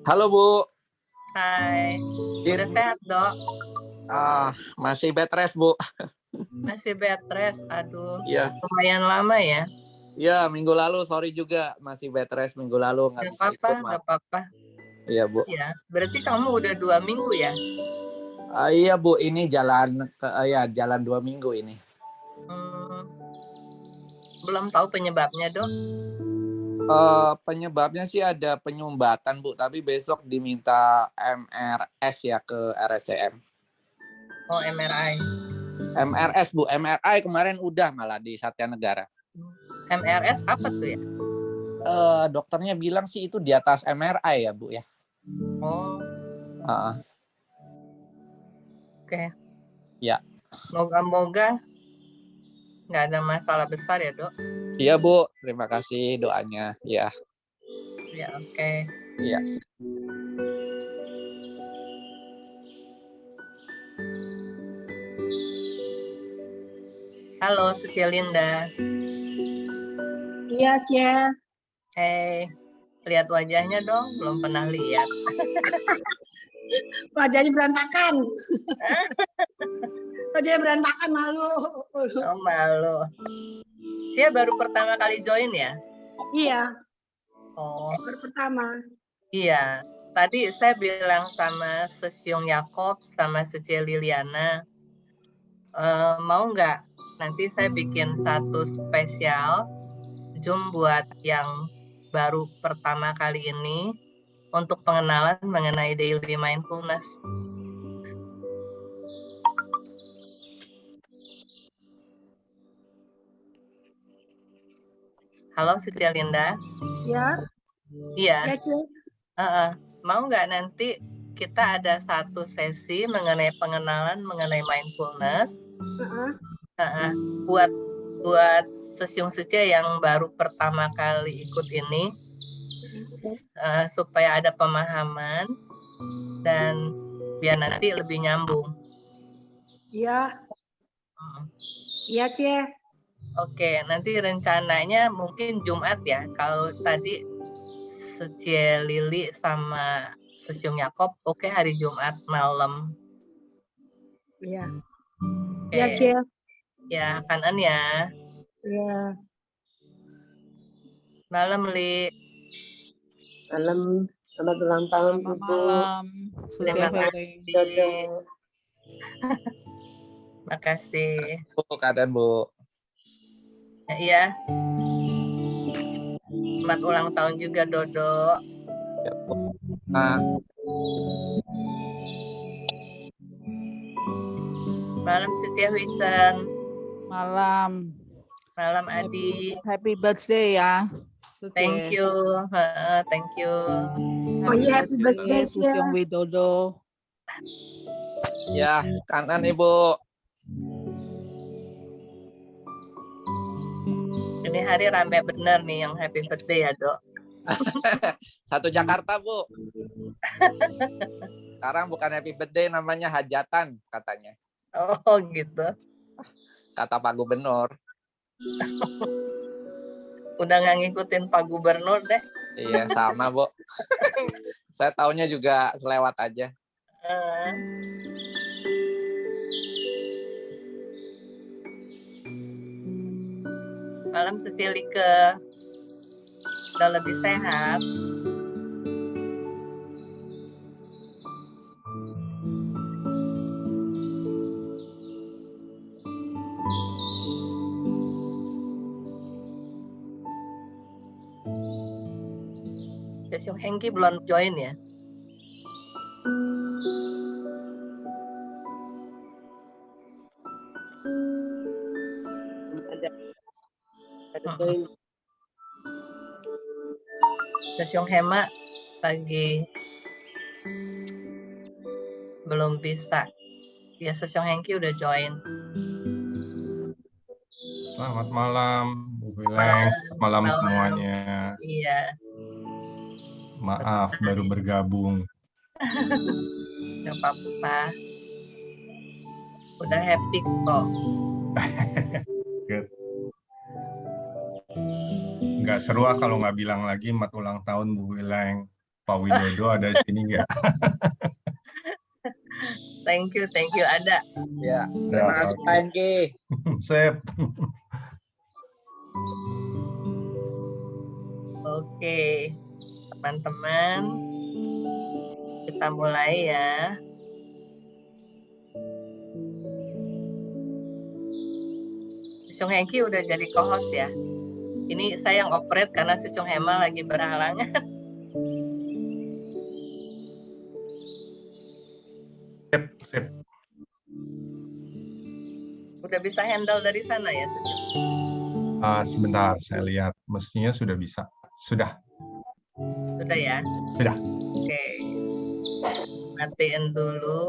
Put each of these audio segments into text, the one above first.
Halo Bu. Hai, It, udah sehat dok? masih bed rest Bu. Masih bed rest, aduh, Iya, lumayan lama ya. iya minggu lalu sorry juga masih bed rest minggu lalu nggak Gak bisa apa-apa, ikut gak maaf. apa-apa. Iya Bu. Ya, berarti kamu udah 2 minggu ya? Iya Bu, ini jalan 2 minggu ini. Hmm, belum tahu penyebabnya dok? Penyebabnya sih ada penyumbatan Bu, tapi besok diminta MRS ya ke RSCM. Oh MRI. MRS Bu, MRI kemarin udah malah di Satya Negara. MRS apa tuh ya? Dokternya bilang sih itu di atas MRI ya Bu ya. Oh, Uh, oke. ya. Moga-moga nggak ada masalah besar ya dok? Iya Bu, terima kasih doanya. Ya. Ya oke. Iya. Halo Sucilinda. Iya, Cia. Lihat wajahnya dong, belum pernah lihat. Wajahnya berantakan. Wajahnya berantakan, malu. Oh malu. Cia baru pertama kali join ya? Iya, Oh. baru pertama. Iya, tadi saya bilang sama Sesyong Yakob sama Suci Liliana, mau nggak nanti saya bikin satu spesial Zoom buat yang baru pertama kali ini untuk pengenalan mengenai daily mindfulness. Halo Suci Linda. Ya. Iya. Ya, Cia. Mau nggak nanti kita ada satu sesi mengenai pengenalan mengenai mindfulness. Buat Sesyong Suci yang baru pertama kali ikut ini, supaya ada pemahaman dan biar nanti lebih nyambung. Iya. Iya, Cia. Oke, nanti rencananya mungkin Jumat ya. Kalau tadi Suci Lili sama Sesyong Yakob, oke hari Jumat malam. Iya. Oke. Iya, Cia. Ya, kanan ya. Iya. Malam, Li. Malam. Selamat ulang tahun, Selamat Ibu. malam. Terima kasih. Makasih. Bu, keadaan Bu. Iya. Selamat ulang tahun juga, Dodo. Ya, Bu. Nah, malam Suci Huicen. Malam. Malam Adi. Happy birthday ya. Thank you. Thank you. Oh iya, happy birthday, Cia. Suciong Widodo. ya kanan Ibu. Ini hari rame bener nih yang happy birthday ya, Dok. Satu Jakarta Bu. Sekarang bukan happy birthday, namanya hajatan katanya. Oh gitu. Kata Pak Gubernur. Udah nggak ngikutin Pak Gubernur deh. Iya sama Bu. Saya taunya juga selewat aja. Malam Sucilike. Udah lebih sehat. Sesyong Hengki belum join ya? Ada join. Sesyong Hema lagi belum bisa. Ya Sesyong Hengki udah join. Selamat malam, Bu Wileng. Malam semuanya. Iya. Maaf, baru bergabung. Gak apa-apa. Udah happy kok. Nggak seru kalau nggak bilang lagi mat ulang tahun Bu Wileng. Pak Widodo ada di sini nggak? Thank you, ada. Ya, terima Ya, kasih oke. Pak Hengki. Sip. Oke, teman-teman, kita mulai ya. Sung Hengki udah jadi co-host ya. Ini saya yang operate karena si Sung Hema lagi berhalangan. Sip. Udah bisa handle dari sana ya, si Sung? Sebentar, saya lihat. Mestinya sudah bisa. Sudah. Sudah ya? Sudah. Oke. Matiin dulu.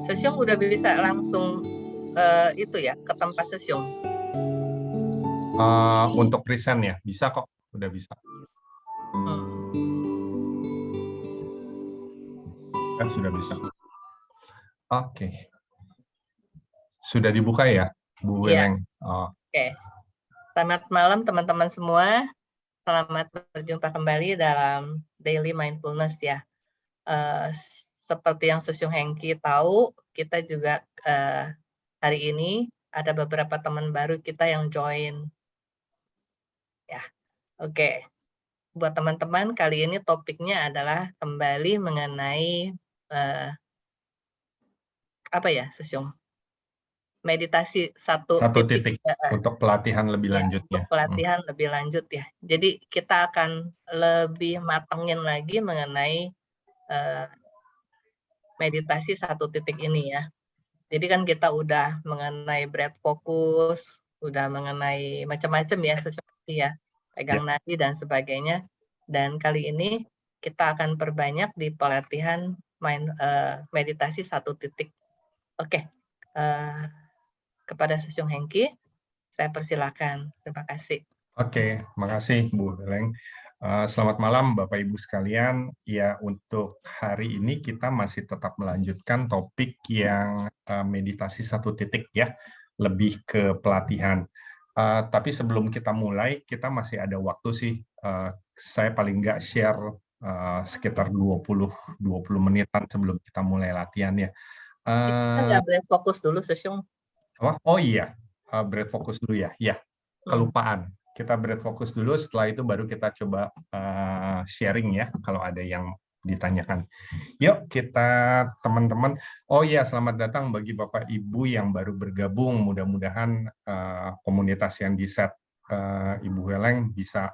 Sesyung udah bisa langsung itu ya, ke tempat Sesyung. Untuk present ya, bisa kok. Udah bisa. Kan sudah bisa. Oke. Sudah dibuka ya, Bu Iya. Weleng? Oke. Selamat malam teman-teman semua. Selamat berjumpa kembali dalam Daily Mindfulness ya. Seperti yang Sesyung Hengki tahu, kita juga hari ini ada beberapa teman baru kita yang join. Ya, oke. Buat teman-teman, kali ini topiknya adalah kembali mengenai apa ya, Sesyung? Meditasi satu titik untuk pelatihan lebih lanjutnya. Untuk pelatihan lebih lanjut ya. Jadi kita akan lebih matengin lagi mengenai meditasi satu titik ini ya. Jadi kan kita udah mengenai breath focus, udah mengenai macam-macam ya, sesuatu ya, pegang nadi dan sebagainya. Dan kali ini kita akan perbanyak di pelatihan meditasi satu titik. Oke. Kepada Sesyung Hengki, saya persilakan. Terima kasih. Oke, makasih Bu Weleng. Selamat malam Bapak Ibu sekalian. Ya, untuk hari ini kita masih tetap melanjutkan topik yang meditasi satu titik ya, lebih ke pelatihan. Tapi sebelum kita mulai, kita masih ada waktu sih. Saya paling nggak share sekitar 20 menitan sebelum kita mulai latihan ya. Kita nggak breath focus dulu, Sesyung. Oh iya, breath focus dulu ya. Ya, kelupaan. Kita breath focus dulu, setelah itu baru kita coba sharing ya, kalau ada yang ditanyakan. Yuk kita teman-teman, oh ya selamat datang bagi Bapak Ibu yang baru bergabung, mudah-mudahan komunitas yang di-set Ibu Weleng bisa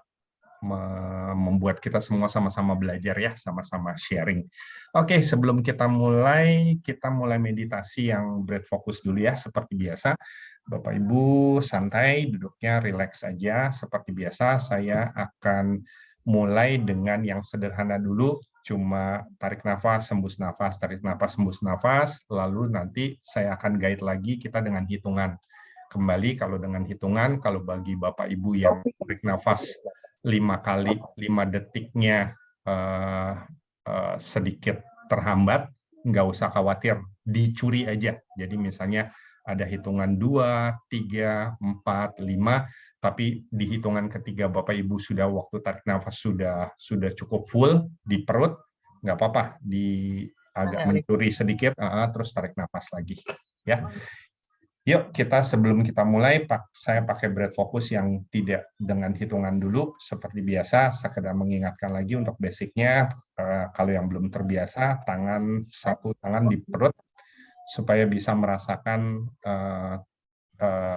membuat kita semua sama-sama belajar ya, sama-sama sharing. Oke, sebelum kita mulai meditasi yang breath focus dulu ya, seperti biasa. Bapak Ibu santai, duduknya rileks aja. Seperti biasa, saya akan mulai dengan yang sederhana dulu, cuma tarik nafas, hembus nafas, tarik nafas, hembus nafas, lalu nanti saya akan guide lagi kita dengan hitungan. Kembali kalau dengan hitungan, kalau bagi Bapak Ibu yang tarik nafas 5 kali, 5 detiknya sedikit terhambat, nggak usah khawatir, dicuri aja. Jadi misalnya ada hitungan 2, 3, 4, 5, tapi di hitungan ketiga Bapak Ibu sudah waktu tarik nafas sudah cukup full di perut, nggak apa-apa, agak mencuri sedikit, terus tarik nafas lagi. Ya. Yuk, sebelum kita mulai, saya pakai breath focus yang tidak dengan hitungan dulu. Seperti biasa, sekedar mengingatkan lagi untuk basicnya, kalau yang belum terbiasa, satu tangan di perut, supaya bisa merasakan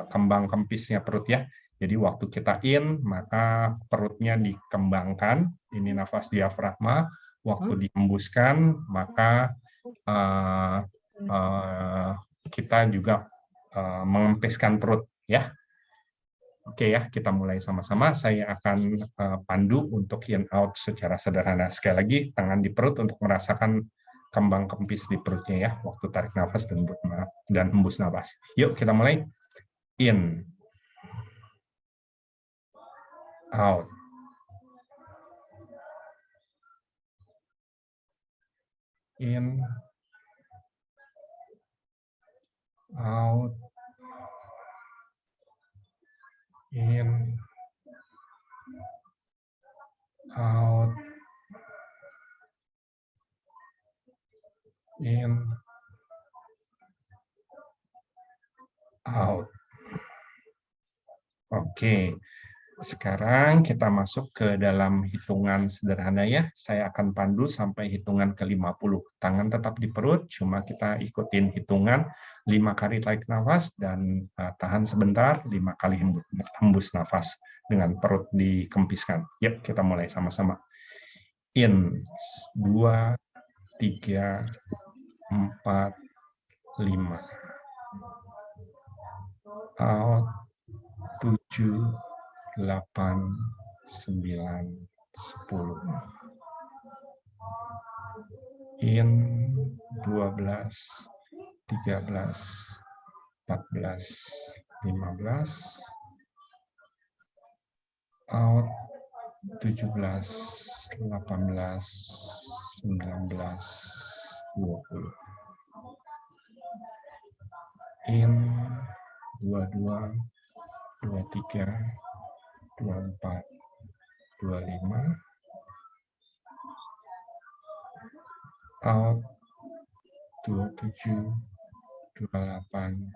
kembang kempisnya perut ya. Jadi waktu kita in, maka perutnya dikembangkan, ini nafas diafragma. Waktu dihembuskan, maka kita juga mengempiskan perut ya. Oke ya, kita mulai sama-sama. Saya akan pandu untuk in out secara sederhana. Sekali lagi, tangan di perut untuk merasakan kembang kempis di perutnya ya, waktu tarik nafas dan hembus nafas. Yuk kita mulai. In, out, in, out, in, out, in, out. Oke, sekarang kita masuk ke dalam hitungan sederhana ya. Saya akan pandu sampai hitungan ke-50. Tangan tetap di perut, cuma kita ikutin hitungan 5 kali tarik nafas dan tahan sebentar, 5 kali hembus nafas dengan perut dikempiskan. Yuk, kita mulai sama-sama. In, 2, 3, 4, 5. Out, 7, 8, 9, 10. In, 12, 13, 14, 15. Out, 17, 18, 19, 20. In, 22, 23, 24, 25. Out, 27, 28,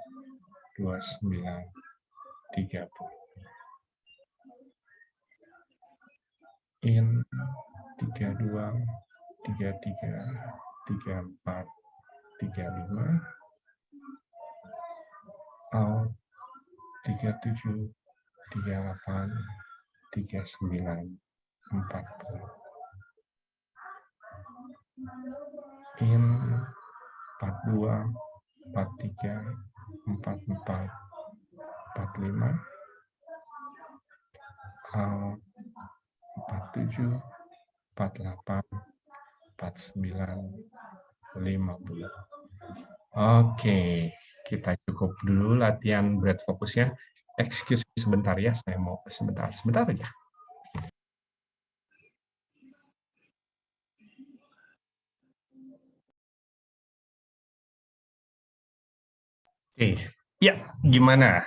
29, 30. In, 32, 33, 34, 35. Out, 37, 38, 39, 40. In, 42, 43, 44, 45. Out, 47, 48, 49, 50. Oke, kita cukup dulu latihan breath fokusnya. Excuse me sebentar ya, saya mau sebentar aja. Oke, ya gimana?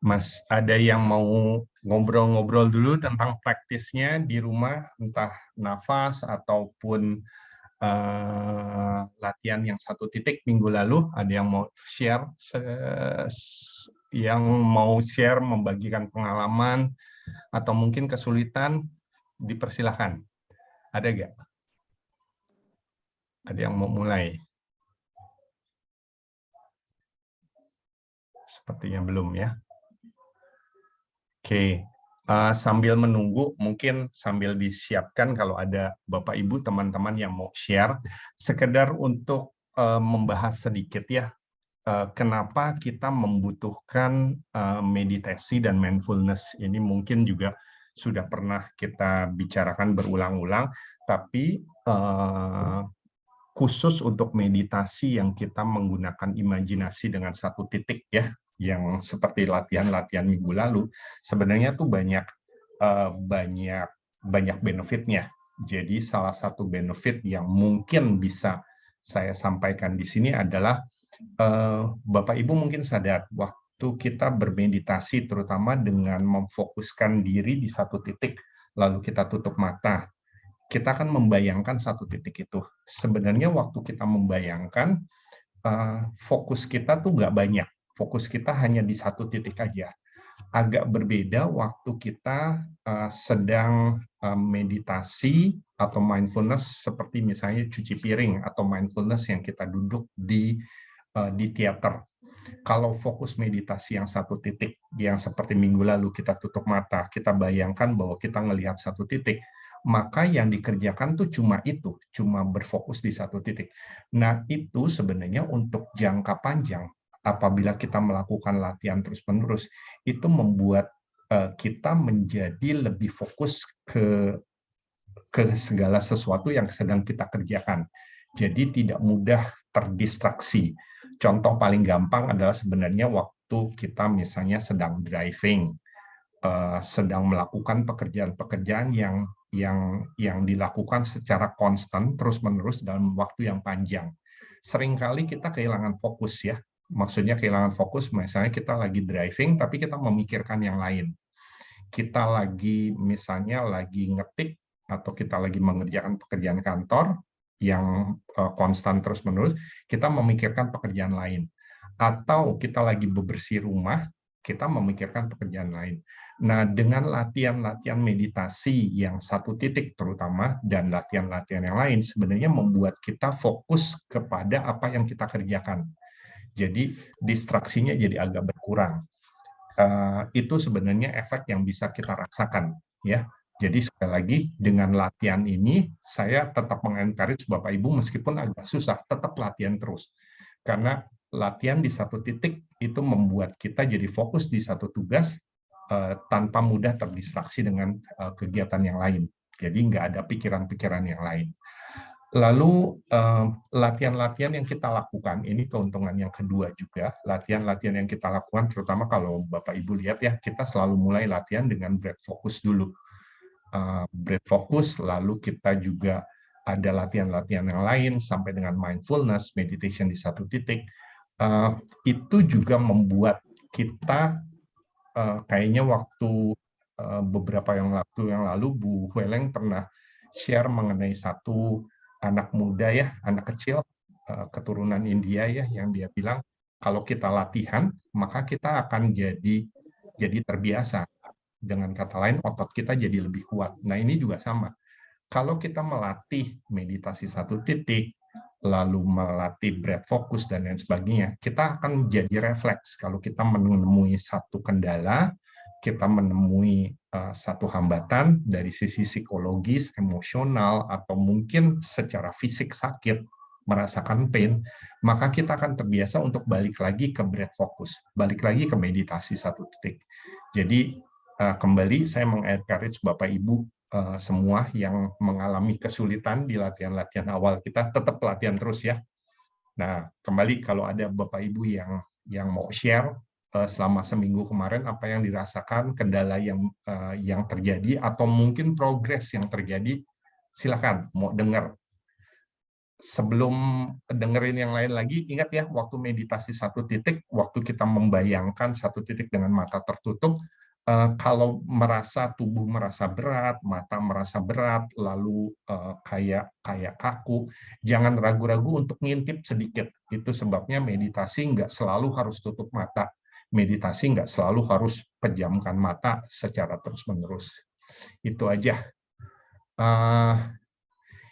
Mas, ada yang mau ngobrol-ngobrol dulu tentang praktisnya di rumah, entah nafas ataupun latihan yang 1 titik minggu lalu? Ada yang mau share, membagikan pengalaman atau mungkin kesulitan, dipersilahkan. Ada nggak? Ada yang mau mulai? Sepertinya belum ya. Oke, sambil menunggu, mungkin sambil disiapkan kalau ada Bapak Ibu, teman-teman yang mau share, sekedar untuk membahas sedikit ya, kenapa kita membutuhkan meditasi dan mindfulness. Ini mungkin juga sudah pernah kita bicarakan berulang-ulang, tapi khusus untuk meditasi yang kita menggunakan imajinasi dengan 1 titik ya, yang seperti latihan-latihan minggu lalu, sebenarnya tuh banyak benefitnya. Jadi salah satu benefit yang mungkin bisa saya sampaikan di sini adalah Bapak Ibu mungkin sadar waktu kita bermeditasi, terutama dengan memfokuskan diri di 1 titik, lalu kita tutup mata, kita akan membayangkan 1 titik itu. Sebenarnya waktu kita membayangkan, fokus kita tuh nggak banyak. Fokus kita hanya di 1 titik aja. Agak berbeda waktu kita sedang meditasi atau mindfulness, seperti misalnya cuci piring, atau mindfulness yang kita duduk di teater. Kalau fokus meditasi yang 1 titik, yang seperti minggu lalu kita tutup mata, kita bayangkan bahwa kita ngelihat 1 titik, maka yang dikerjakan tuh cuma itu, cuma berfokus di 1 titik. Nah, itu sebenarnya untuk jangka panjang, apabila kita melakukan latihan terus-menerus, itu membuat kita menjadi lebih fokus ke segala sesuatu yang sedang kita kerjakan. Jadi tidak mudah terdistraksi. Contoh paling gampang adalah sebenarnya waktu kita misalnya sedang driving, sedang melakukan pekerjaan-pekerjaan yang dilakukan secara konstan terus-menerus dalam waktu yang panjang. Seringkali kita kehilangan fokus ya. Maksudnya kehilangan fokus, misalnya kita lagi driving, tapi kita memikirkan yang lain. Kita lagi, misalnya lagi ngetik, atau kita lagi mengerjakan pekerjaan kantor, yang konstan terus-menerus, kita memikirkan pekerjaan lain. Atau kita lagi bebersih rumah, kita memikirkan pekerjaan lain. Nah, dengan latihan-latihan meditasi yang satu titik terutama, dan latihan-latihan yang lain, sebenarnya membuat kita fokus kepada apa yang kita kerjakan. Jadi, distraksinya jadi agak berkurang. Itu sebenarnya efek yang bisa kita rasakan, ya. Jadi sekali lagi dengan latihan ini saya tetap mengencourage Bapak Ibu meskipun agak susah tetap latihan terus. Karena latihan di satu titik itu membuat kita jadi fokus di satu tugas tanpa mudah terdistraksi dengan kegiatan yang lain. Jadi nggak ada pikiran-pikiran yang lain. Lalu latihan-latihan yang kita lakukan, ini keuntungan yang kedua juga, latihan-latihan yang kita lakukan, terutama kalau Bapak Ibu lihat ya, kita selalu mulai latihan dengan breath focus dulu. Breath focus, lalu kita juga ada latihan-latihan yang lain, sampai dengan mindfulness, meditation di satu titik. Itu juga membuat kita, kayaknya waktu beberapa waktu yang lalu, Bu Hueleng pernah share mengenai satu anak muda ya, anak kecil keturunan India ya, yang dia bilang kalau kita latihan maka kita akan jadi terbiasa. Dengan kata lain otot kita jadi lebih kuat. Nah ini juga sama. Kalau kita melatih meditasi satu titik, lalu melatih breath focus dan lain sebagainya, kita akan jadi refleks. Kalau kita menemui satu kendala, kita menemui satu hambatan dari sisi psikologis, emosional, atau mungkin secara fisik sakit, merasakan pain, maka kita akan terbiasa untuk balik lagi ke breath focus, balik lagi ke meditasi satu titik. Jadi kembali saya mengencourage Bapak Ibu semua yang mengalami kesulitan di latihan-latihan awal kita, tetap latihan terus ya. Nah, kembali kalau ada Bapak Ibu yang mau share selama seminggu kemarin apa yang dirasakan, kendala yang terjadi, atau mungkin progres yang terjadi, silakan mau dengar. Sebelum dengerin yang lain lagi, ingat ya, waktu meditasi satu titik, waktu kita membayangkan satu titik dengan mata tertutup, kalau merasa tubuh merasa berat, mata merasa berat, lalu kayak kaku, jangan ragu-ragu untuk ngintip sedikit. Itu sebabnya meditasi nggak selalu harus tutup mata. Meditasi nggak selalu harus pejamkan mata secara terus-menerus. Itu aja.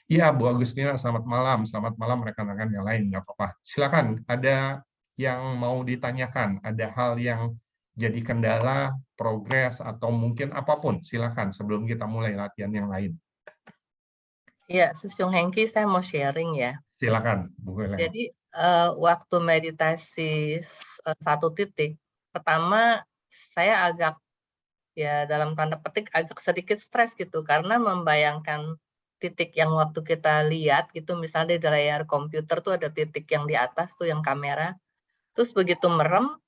Iya, Bu Agustina, selamat malam. Selamat malam rekan-rekan yang lain, nggak apa-apa. Silakan, ada yang mau ditanyakan, ada hal yang jadi kendala, progres, atau mungkin apapun, silakan sebelum kita mulai latihan yang lain. Iya, Susyung Hengki, saya mau sharing ya. Silakan, Bu Hueleng. Jadi waktu meditasi satu titik, pertama saya agak, ya dalam tanda petik agak sedikit stres gitu, karena membayangkan titik yang waktu kita lihat gitu, misalnya di layar komputer tuh ada titik yang di atas tuh yang kamera, terus begitu merem,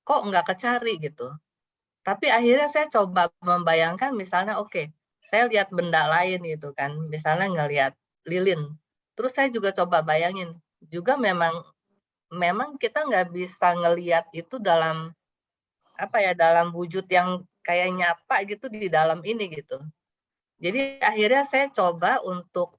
kok nggak kecari gitu. Tapi akhirnya saya coba membayangkan misalnya oke, saya lihat benda lain gitu kan, misalnya ngelihat lilin. Terus saya juga coba bayangin, juga memang kita nggak bisa ngelihat itu dalam apa ya, dalam wujud yang kayak nyata gitu di dalam ini gitu. Jadi akhirnya saya coba untuk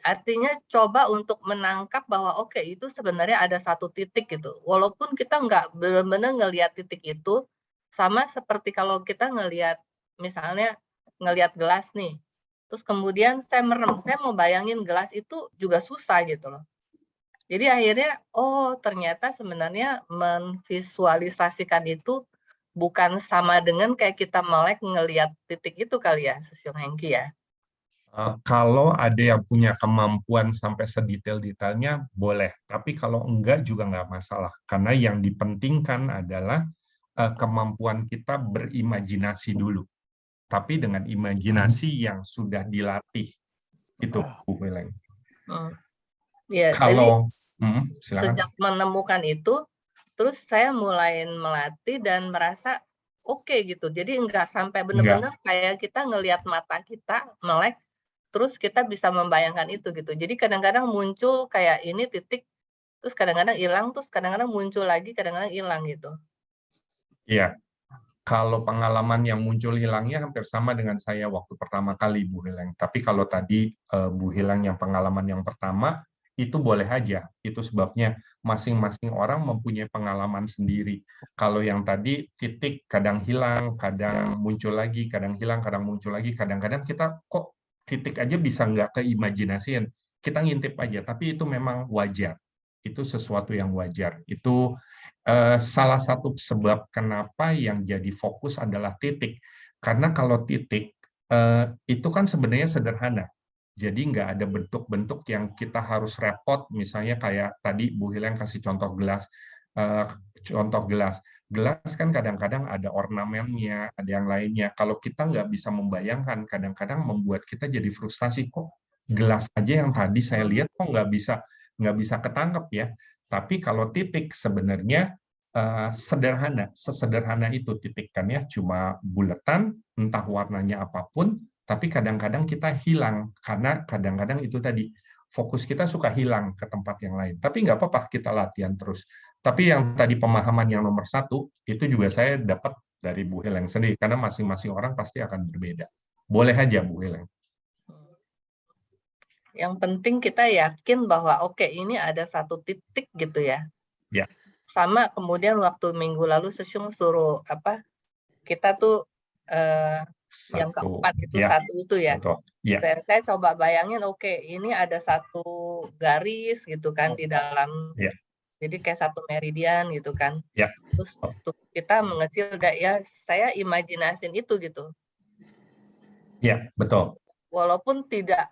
artinya coba untuk menangkap bahwa oke, itu sebenarnya ada satu titik gitu. Walaupun kita nggak benar-benar ngelihat titik itu, sama seperti kalau kita ngelihat misalnya ngelihat gelas nih. Terus kemudian saya merem, saya mau bayangin gelas itu juga susah gitu loh. Jadi akhirnya oh ternyata sebenarnya memvisualisasikan itu bukan sama dengan kayak kita melek ngelihat titik itu kali ya, Susyung Hengki ya. Kalau ada yang punya kemampuan sampai sedetail-detailnya, boleh. Tapi kalau enggak juga nggak masalah. Karena yang dipentingkan adalah kemampuan kita berimajinasi dulu. Tapi dengan imajinasi yang sudah dilatih. Itu, Bu Hueleng. Ya, kalau, jadi sejak menemukan itu, terus saya mulai melatih dan merasa oke gitu. Jadi enggak sampai benar-benar kayak kita ngelihat mata kita melek, terus kita bisa membayangkan itu gitu. Jadi kadang-kadang muncul kayak ini titik, terus kadang-kadang hilang, terus kadang-kadang muncul lagi, kadang-kadang hilang gitu. Iya. Kalau pengalaman yang muncul hilangnya hampir sama dengan saya waktu pertama kali Bu Hileng. Tapi kalau tadi Bu Hileng yang pengalaman yang pertama, itu boleh aja. Itu sebabnya masing-masing orang mempunyai pengalaman sendiri. Kalau yang tadi titik kadang hilang, kadang muncul lagi, kadang hilang, kadang muncul lagi. Kadang-kadang kita kok titik aja bisa nggak keimajinasiin. Kita ngintip aja, tapi itu memang wajar. Itu sesuatu yang wajar. Itu salah satu sebab kenapa yang jadi fokus adalah titik. Karena kalau titik, itu kan sebenarnya sederhana. Jadi nggak ada bentuk-bentuk yang kita harus repot, misalnya kayak tadi Bu Hileng kasih contoh gelas. Contoh gelas. Gelas kan kadang-kadang ada ornamennya, ada yang lainnya. Kalau kita nggak bisa membayangkan, kadang-kadang membuat kita jadi frustasi. Kok gelas aja yang tadi saya lihat kok nggak bisa ketangkep ya. Tapi kalau titik sebenarnya sederhana, sesederhana itu titik kan ya, cuma buletan, entah warnanya apapun, tapi kadang-kadang kita hilang karena kadang-kadang itu tadi fokus kita suka hilang ke tempat yang lain. Tapi nggak apa-apa, kita latihan terus. Tapi yang tadi pemahaman yang nomor 1 itu juga saya dapat dari Bu Hileng sendiri, karena masing-masing orang pasti akan berbeda. Boleh aja Bu Hileng. Yang penting kita yakin bahwa oke, ini ada satu titik gitu ya. Ya. Sama kemudian waktu minggu lalu Susyung suruh kita tuh yang keempat itu ya. satu itu ya. Ya. Saya coba bayangin oke, ini ada satu garis gitu kan di dalam. Ya. Jadi kayak satu meridian gitu kan. Ya. Terus kita mengecil ya, saya imajinasin itu gitu. Ya, betul. Walaupun tidak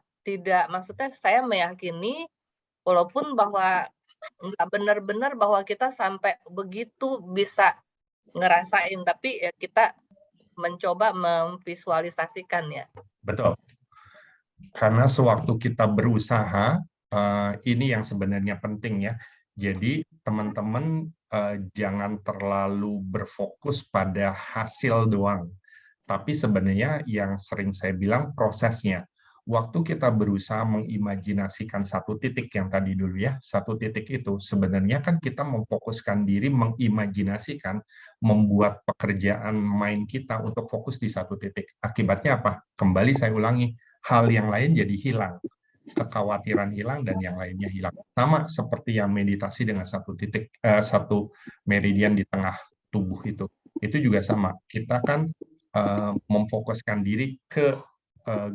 maksudnya saya meyakini walaupun bahwa nggak benar-benar bahwa kita sampai begitu bisa ngerasain, tapi ya kita mencoba memvisualisasikan ya. Betul. Karena sewaktu kita berusaha, ini yang sebenarnya penting ya. Jadi teman-teman jangan terlalu berfokus pada hasil doang. Tapi sebenarnya yang sering saya bilang prosesnya. Waktu kita berusaha mengimajinasikan satu titik yang tadi dulu ya, satu titik itu sebenarnya kan kita memfokuskan diri mengimajinasikan, membuat pekerjaan main kita untuk fokus di satu titik. Akibatnya apa? Kembali saya ulangi, hal yang lain jadi hilang. Kekhawatiran hilang dan yang lainnya hilang. Sama seperti yang meditasi dengan satu titik, satu meridian di tengah tubuh itu. Itu juga sama. Kita kan memfokuskan diri ke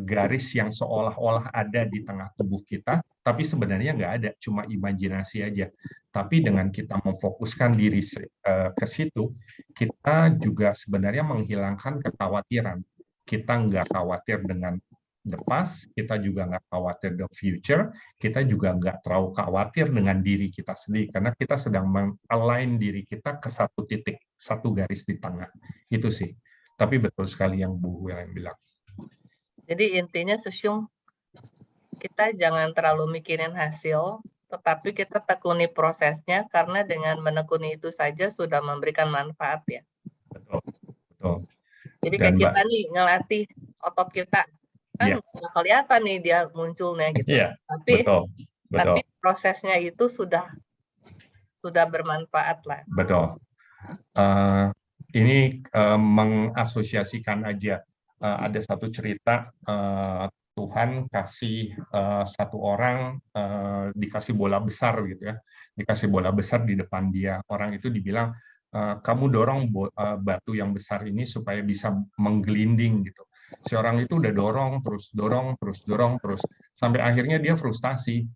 garis yang seolah-olah ada di tengah tubuh kita, tapi sebenarnya nggak ada, cuma imajinasi aja. Tapi dengan kita memfokuskan diri ke situ, kita juga sebenarnya menghilangkan kekhawatiran. Kita nggak khawatir dengan the past, kita juga nggak khawatir the future, kita juga nggak terlalu khawatir dengan diri kita sendiri, karena kita sedang meng-align diri kita ke satu titik, satu garis di tengah. Itu sih. Tapi betul sekali yang Bu Hileng bilang. Jadi intinya Susyung, kita jangan terlalu mikirin hasil, tetapi kita tekuni prosesnya, karena dengan menekuni itu saja sudah memberikan manfaat ya. Betul. Betul. Jadi kayak kita nih ngelatih otot kita, kan nggak kelihatan nih dia munculnya gitu. Tapi prosesnya itu sudah bermanfaat lah. Betul. Ini mengasosiasikan aja. Ada satu cerita, Tuhan kasih satu orang dikasih bola besar gitu ya, dikasih bola besar di depan dia. Orang itu dibilang, kamu dorong batu yang besar ini supaya bisa menggelinding gitu. Si orang itu udah dorong terus, sampai akhirnya dia frustasi.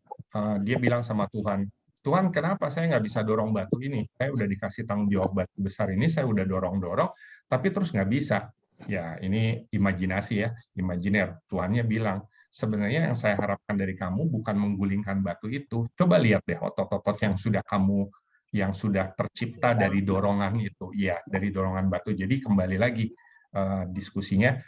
Dia bilang sama Tuhan, Tuhan, kenapa saya nggak bisa dorong batu ini? Saya udah dikasih tanggung jawab batu besar ini, saya udah dorong, tapi terus nggak bisa. Ya, ini imajinasi ya, imajiner. Tuhannya bilang, sebenarnya yang saya harapkan dari kamu bukan menggulingkan batu itu. Coba lihat deh otot-otot yang sudah tercipta dari dorongan itu. Ya, dari dorongan batu. Jadi kembali lagi diskusinya,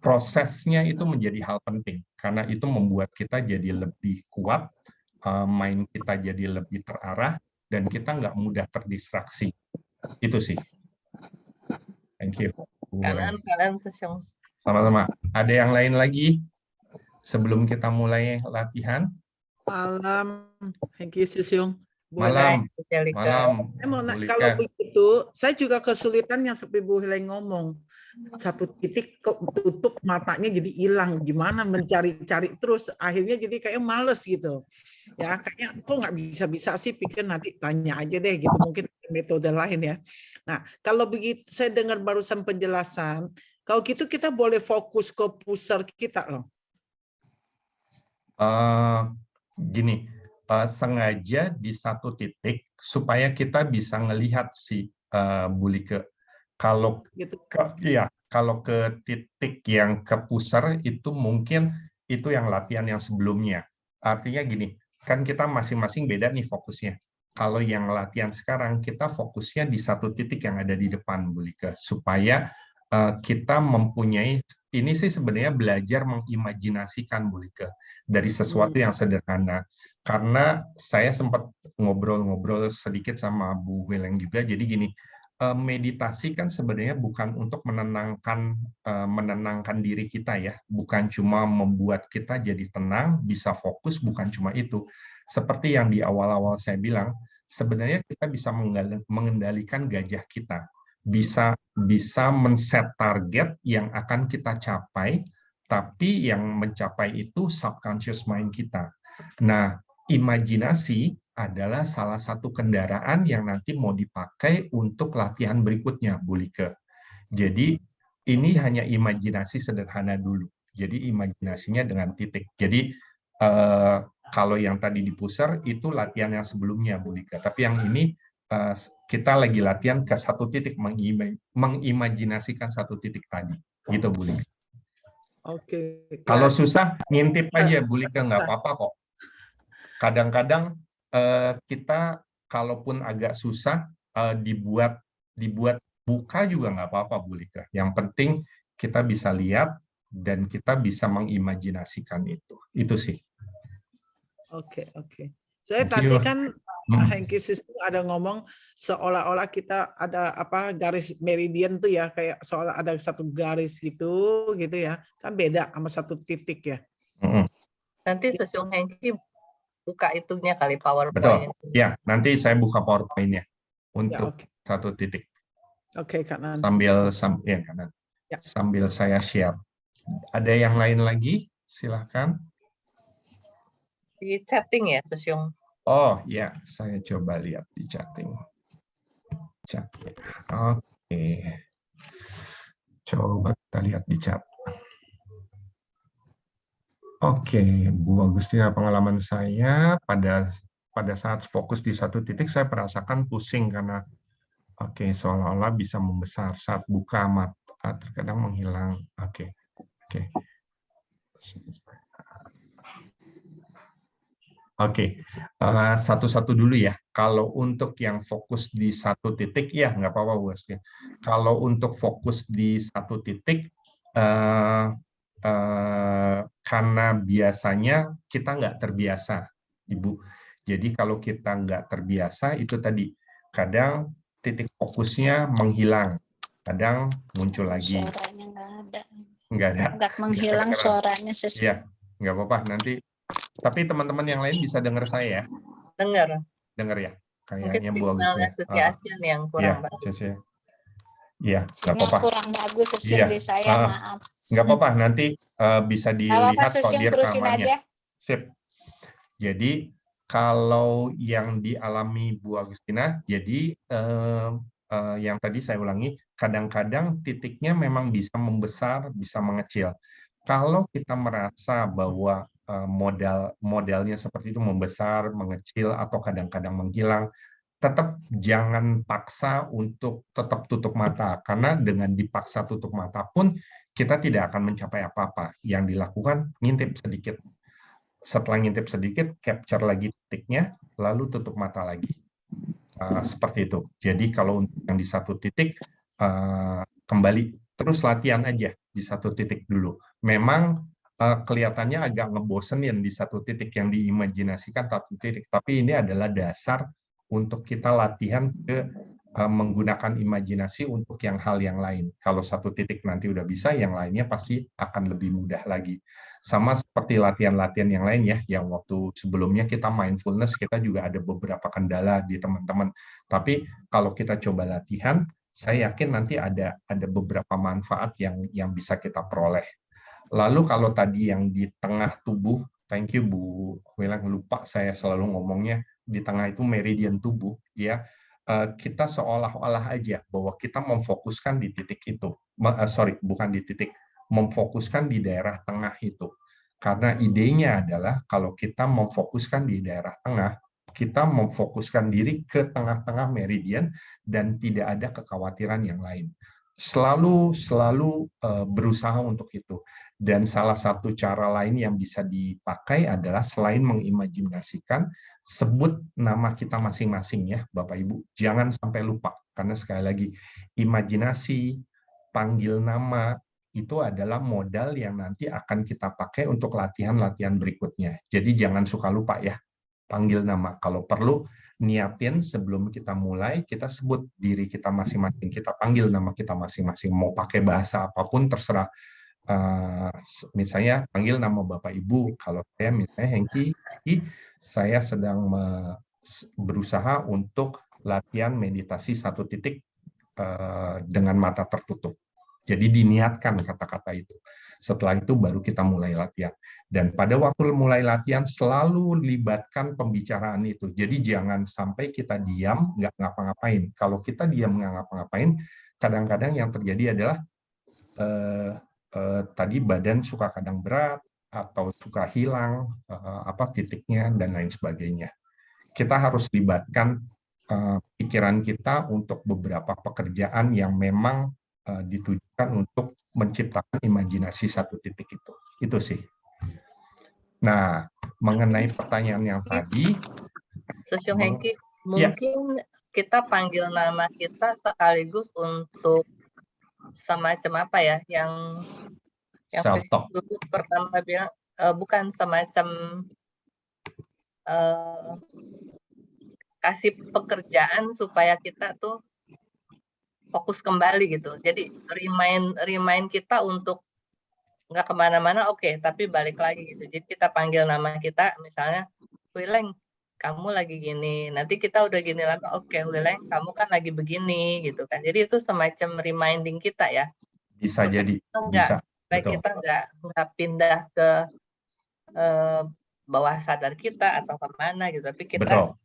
prosesnya itu menjadi hal penting. Karena itu membuat kita jadi lebih kuat, main kita jadi lebih terarah, dan kita nggak mudah terdistraksi. Itu sih. Thank you. Kalian Susyung. Sama-sama. Ada yang lain lagi sebelum kita mulai latihan? Malam Thank you, Sisyong. Bu Helen. Malam, Baik, Celika. malam. Saya mau Bu kalau Lika. begitu, saya juga kesulitan yang seperti Bu Helen ngomong. Satu titik kok tutup matanya jadi hilang. Gimana mencari-cari terus. Akhirnya jadi kayak males gitu. Ya, kayaknya kok nggak bisa-bisa sih, pikir nanti tanya aja deh gitu. Mungkin metode lain ya. Nah, kalau begitu saya dengar barusan penjelasan, kalau gitu kita boleh fokus ke pusar kita loh. Gini, sengaja di satu titik supaya kita bisa ngelihat si Bu Lika. Kalau Gitu. kalau ke titik yang ke pusar itu mungkin itu yang latihan yang sebelumnya. Artinya gini, kan kita masing-masing beda nih fokusnya. Kalau yang latihan sekarang kita fokusnya di satu titik yang ada di depan, Bu Lika, supaya kita mempunyai, ini sih sebenarnya belajar mengimajinasikan, Bu Lika, dari sesuatu yang sederhana. Karena saya sempat ngobrol-ngobrol sedikit sama Bu Weleng juga, jadi gini, meditasi kan sebenarnya bukan untuk menenangkan diri kita ya, bukan cuma membuat kita jadi tenang, bisa fokus, bukan cuma itu. Seperti yang di awal-awal saya bilang, sebenarnya kita bisa mengendalikan gajah kita, bisa men-set target yang akan kita capai, tapi yang mencapai itu subconscious mind kita. Nah, imajinasi adalah salah satu kendaraan yang nanti mau dipakai untuk latihan berikutnya, Bu Lika. Jadi ini hanya imajinasi sederhana dulu. Jadi imajinasinya dengan titik. Jadi kalau yang tadi di pusar itu latihan yang sebelumnya, Bu Lika. Tapi yang ini kita lagi latihan ke satu titik, mengimajinasikan satu titik tadi. Gitu, Bu Lika. Oke. Kalau susah, ngintip aja, Bu Lika, nggak apa-apa kok. Kadang-kadang kita kalaupun agak susah dibuat buka juga nggak apa-apa, Bu Lika. Yang penting kita bisa lihat dan kita bisa mengimajinasikan itu. Itu sih. Oke. Saya Thank tadi you. kan Hengki Sisu ada ngomong seolah-olah kita ada garis meridian tuh ya, kayak seolah ada satu garis gitu ya. Kan beda sama satu titik ya. Nanti Sisyong Hengki buka itunya kali Betul. PowerPoint. Ya, nanti saya buka PowerPoint-nya untuk oke. satu titik. Oke, kanan. Sambil saya share. Ada yang lain lagi? Silahkan. Di chatting ya, Sisyong. Oh ya, saya coba lihat di chatting. Oke. Coba kita lihat di chat. Oke, Bu Agustina, pengalaman saya pada saat fokus di satu titik saya merasakan pusing karena seolah-olah bisa membesar saat buka mata, terkadang menghilang. Oke. Satu-satu dulu ya. Kalau untuk yang fokus di satu titik, ya nggak apa-apa, Bu. Kalau untuk fokus di satu titik, karena biasanya kita nggak terbiasa, Ibu. Jadi kalau kita nggak terbiasa, itu tadi, kadang titik fokusnya menghilang, kadang muncul lagi. Suaranya nggak ada. Nggak Menghilang suaranya sesuatu. Iya, nggak apa-apa. Nanti, tapi teman-teman yang lain bisa dengar saya ya? Dengar ya? Kayaknya Bu Mungkin sinyalnya Asian yang kurang bagus. Iya, nggak apa-apa. Kurang bagus di saya, maaf. Nggak apa-apa, nanti bisa dilihat kalau dia rekamannya. Sip. Jadi kalau yang dialami Bu Agustina, jadi yang tadi saya ulangi, kadang-kadang titiknya memang bisa membesar, bisa mengecil. Kalau kita merasa bahwa modelnya seperti itu membesar, mengecil, atau kadang-kadang menghilang, tetap jangan paksa untuk tetap tutup mata, karena dengan dipaksa tutup mata pun kita tidak akan mencapai apa-apa. Yang dilakukan ngintip sedikit. Setelah ngintip sedikit, capture lagi titiknya, lalu tutup mata lagi. Seperti itu. Jadi kalau untuk yang di satu titik, kembali terus latihan aja di satu titik dulu. Memang kelihatannya agak ngebosenin di satu titik yang diimajinasikan satu titik, tapi ini adalah dasar untuk kita latihan ke menggunakan imajinasi untuk hal yang lain. Kalau satu titik nanti udah bisa, yang lainnya pasti akan lebih mudah lagi. Sama seperti latihan-latihan yang lain ya, yang waktu sebelumnya kita mindfulness, kita juga ada beberapa kendala di teman-teman. Tapi kalau kita coba latihan, saya yakin nanti ada beberapa manfaat yang bisa kita peroleh. Lalu kalau tadi yang di tengah tubuh, thank you Bu Wilang, lupa saya selalu ngomongnya, di tengah itu meridian tubuh, ya. Kita seolah-olah aja bahwa kita memfokuskan di titik itu. Bukan di titik, memfokuskan di daerah tengah itu. Karena idenya adalah kalau kita memfokuskan di daerah tengah, kita memfokuskan diri ke tengah-tengah meridian dan tidak ada kekhawatiran yang lain. Selalu berusaha untuk itu. Dan salah satu cara lain yang bisa dipakai adalah selain mengimajinasikan, sebut nama kita masing-masing ya, Bapak Ibu. Jangan sampai lupa, karena sekali lagi, imajinasi, panggil nama, itu adalah modal yang nanti akan kita pakai untuk latihan-latihan berikutnya. Jadi jangan suka lupa ya, panggil nama. Kalau perlu, niatin sebelum kita mulai, kita sebut diri kita masing-masing, kita panggil nama kita masing-masing. Mau pakai bahasa apapun, terserah. Misalnya panggil nama Bapak Ibu, kalau saya misalnya Hengki, saya sedang berusaha untuk latihan meditasi 1 titik dengan mata tertutup. Jadi diniatkan kata-kata itu. Setelah itu baru kita mulai latihan. Dan pada waktu mulai latihan selalu libatkan pembicaraan itu. Jadi jangan sampai kita diam, nggak ngapa-ngapain. Kalau kita diam nggak ngapa-ngapain, kadang-kadang yang terjadi adalah tadi badan suka kadang berat atau suka hilang titiknya dan lain sebagainya. Kita harus libatkan pikiran kita untuk beberapa pekerjaan yang memang ditujukan untuk menciptakan imajinasi 1 titik itu. Itu sih. Nah, mengenai pertanyaan yang tadi, Sosyong Hengki, mungkin kita panggil nama kita sekaligus untuk semacam apa ya, yang dulu pertama bilang bukan semacam kasih pekerjaan supaya kita tuh fokus kembali gitu. Jadi remind kita untuk nggak kemana-mana, oke, tapi balik lagi gitu. Jadi kita panggil nama kita, misalnya Wileng, kamu lagi gini, nanti kita udah gini lagi, oke Wileng, kamu kan lagi begini gitu kan. Jadi itu semacam reminding kita ya. Bisa jadi, bisa. Baik, kita nggak pindah ke bawah sadar kita atau kemana gitu, tapi kita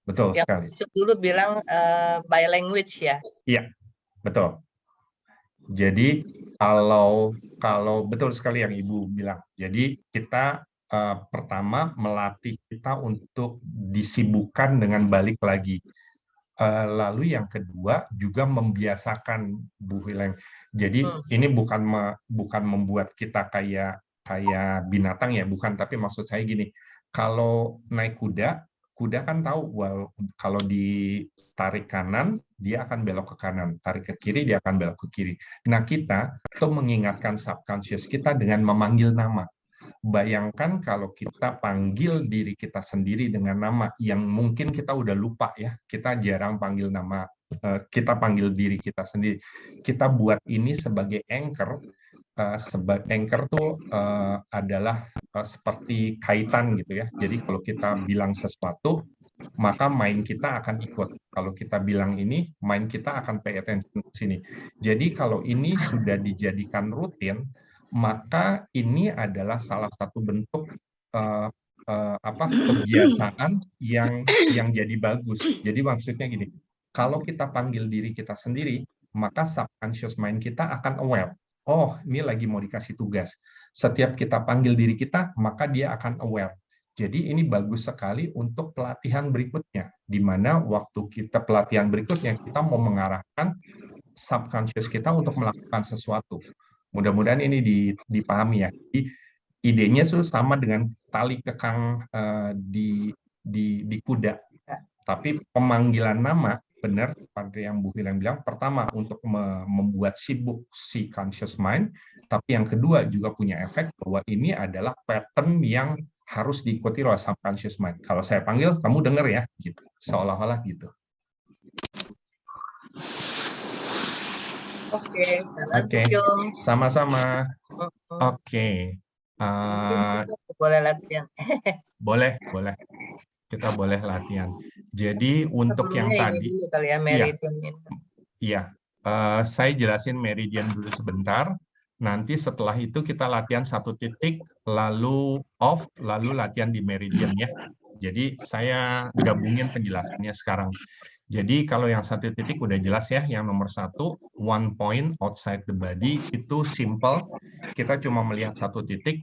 betul sekali. Dulu bilang by language ya. Iya, betul. Jadi kalau betul sekali yang Ibu bilang. Jadi kita pertama melatih kita untuk disibukkan dengan balik lagi. Lalu yang kedua juga membiasakan, Bu Wileng. Jadi ini bukan membuat kita kayak binatang ya, bukan. Tapi maksud saya gini, kalau naik kuda kan tahu kalau ditarik kanan dia akan belok ke kanan, tarik ke kiri dia akan belok ke kiri. Nah, kita tuh mengingatkan subconscious kita dengan memanggil nama. Bayangkan kalau kita panggil diri kita sendiri dengan nama yang mungkin kita udah lupa ya, kita jarang panggil nama, kita panggil diri kita sendiri. Kita buat ini sebagai anchor. Sebagai anchor tuh adalah seperti kaitan gitu ya. Jadi kalau kita bilang sesuatu, maka mind kita akan ikut. Kalau kita bilang ini, mind kita akan pay attention ke sini. Jadi kalau ini sudah dijadikan rutin, maka ini adalah salah satu bentuk kebiasaan yang jadi bagus. Jadi maksudnya gini, kalau kita panggil diri kita sendiri, maka subconscious mind kita akan aware. Oh, ini lagi mau dikasih tugas. Setiap kita panggil diri kita, maka dia akan aware. Jadi ini bagus sekali untuk pelatihan berikutnya, di mana waktu kita pelatihan berikutnya, kita mau mengarahkan subconscious kita untuk melakukan sesuatu. Mudah-mudahan ini dipahami ya. Jadi idenya sama dengan tali kekang di kuda. Tapi pemanggilan nama, benar pada yang Bu Wileng bilang, pertama untuk membuat sibuk si conscious mind, tapi yang kedua juga punya efek bahwa ini adalah pattern yang harus diikuti oleh subconscious mind. Kalau saya panggil, kamu dengar ya, gitu. Seolah-olah gitu. Oke, sama-sama. Oke. Mungkin kita boleh latihan. Boleh. Kita boleh latihan. Jadi untuk yang Sebelumnya ini tadi, dulu kali ya, iya, meridian ini. iya. Saya jelasin meridian dulu sebentar. Nanti setelah itu kita latihan satu titik, lalu off, lalu latihan di meridian ya. Jadi saya gabungin penjelasannya sekarang. Jadi kalau yang satu titik udah jelas ya, yang nomor 1, one point outside the body, itu simple. Kita cuma melihat satu titik.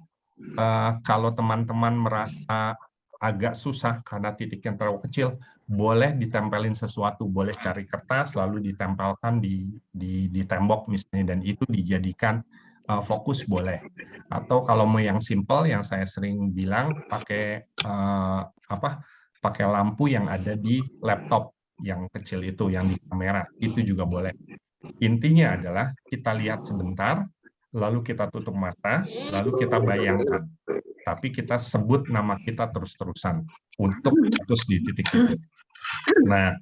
Kalau teman-teman merasa agak susah karena titik yang terlalu kecil, boleh ditempelin sesuatu, boleh cari kertas lalu ditempelkan di tembok misalnya, dan itu dijadikan fokus boleh. Atau kalau mau yang simple, yang saya sering bilang pakai pakai lampu yang ada di laptop yang kecil itu, yang di kamera, itu juga boleh. Intinya adalah kita lihat sebentar, lalu kita tutup mata, lalu kita bayangkan. Tapi kita sebut nama kita terus-terusan untuk fokus di titik itu. Nah,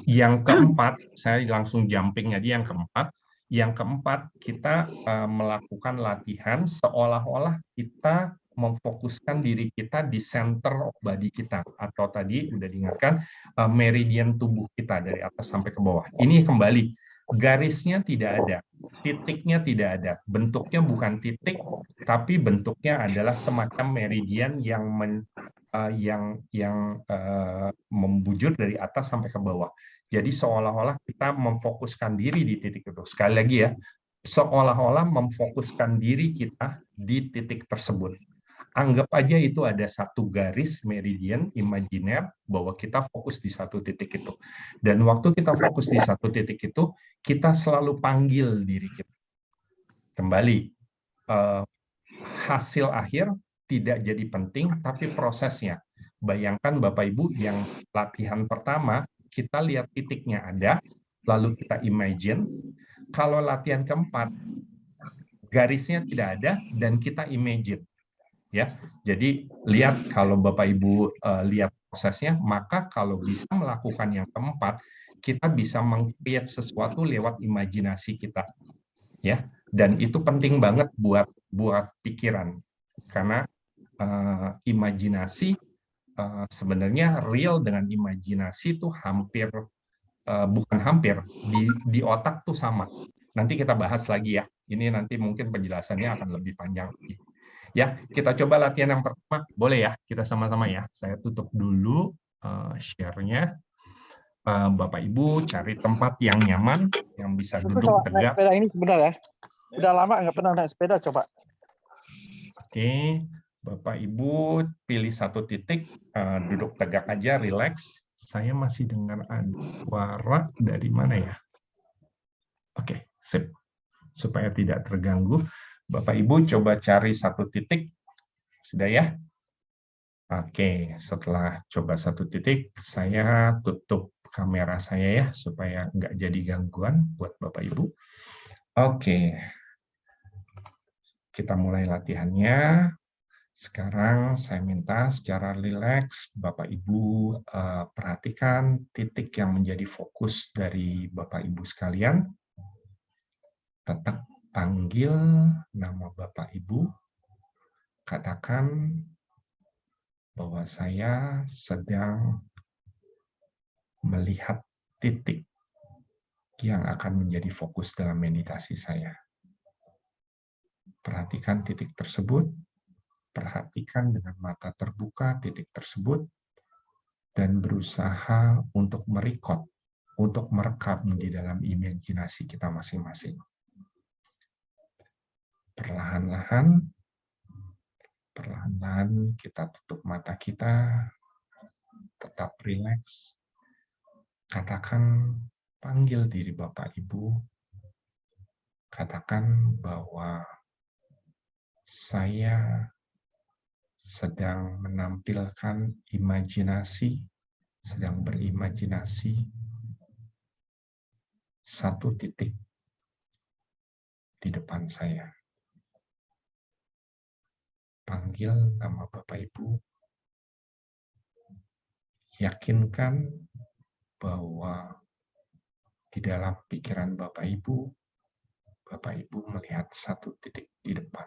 yang keempat, saya langsung jumping aja yang keempat. Yang keempat, kita melakukan latihan seolah-olah kita memfokuskan diri kita di center of body kita, atau tadi udah diingatkan meridian tubuh kita dari atas sampai ke bawah. Ini kembali, garisnya tidak ada, titiknya tidak ada, bentuknya bukan titik, tapi bentuknya adalah semacam meridian yang membujur dari atas sampai ke bawah. Jadi seolah-olah kita memfokuskan diri di titik itu. Sekali lagi ya, seolah-olah memfokuskan diri kita di titik tersebut. Anggap aja itu ada satu garis meridian imajiner bahwa kita fokus di satu titik itu. Dan waktu kita fokus di satu titik itu, kita selalu panggil diri kita. Kembali, hasil akhir tidak jadi penting, tapi prosesnya. Bayangkan Bapak Ibu yang latihan pertama, kita lihat titiknya ada, lalu kita imagine. Kalau latihan keempat, garisnya tidak ada, dan kita imagine. Ya, jadi lihat kalau Bapak Ibu lihat prosesnya, maka kalau bisa melakukan yang keempat, kita bisa meng-create sesuatu lewat imajinasi kita. Ya, dan itu penting banget buat pikiran, karena imajinasi sebenarnya real dengan imajinasi itu hampir bukan hampir, di otak tuh sama. Nanti kita bahas lagi ya. Ini nanti mungkin penjelasannya akan lebih panjang. Ya, kita coba latihan yang pertama. Boleh ya, kita sama-sama ya. Saya tutup dulu share-nya. Bapak Ibu cari tempat yang nyaman, yang bisa duduk tegak. Sepeda ini sebentar ya. Udah lama nggak pernah naik sepeda, coba. Oke, Bapak Ibu pilih satu titik, duduk tegak aja, relax. Saya masih dengar ada suara dari mana ya? Oke, sip. Supaya tidak terganggu, Bapak Ibu coba cari satu titik. Sudah ya? Oke, setelah coba satu titik, saya tutup kamera saya ya, supaya nggak jadi gangguan buat Bapak Ibu. Oke, kita mulai latihannya. Sekarang saya minta secara rileks, Bapak Ibu perhatikan titik yang menjadi fokus dari Bapak Ibu sekalian. Tetap panggil nama Bapak Ibu. Katakan bahwa saya sedang melihat titik yang akan menjadi fokus dalam meditasi saya. Perhatikan titik tersebut, perhatikan dengan mata terbuka titik tersebut, dan berusaha untuk merekod, untuk merekam di dalam imajinasi kita masing-masing. Perlahan-lahan kita tutup mata kita, tetap rileks. Katakan, panggil diri Bapak Ibu. Katakan bahwa saya sedang menampilkan imajinasi, sedang berimajinasi satu titik di depan saya. Panggil nama Bapak Ibu. Yakinkan bahwa di dalam pikiran Bapak Ibu Bapak Ibu melihat satu titik di depan.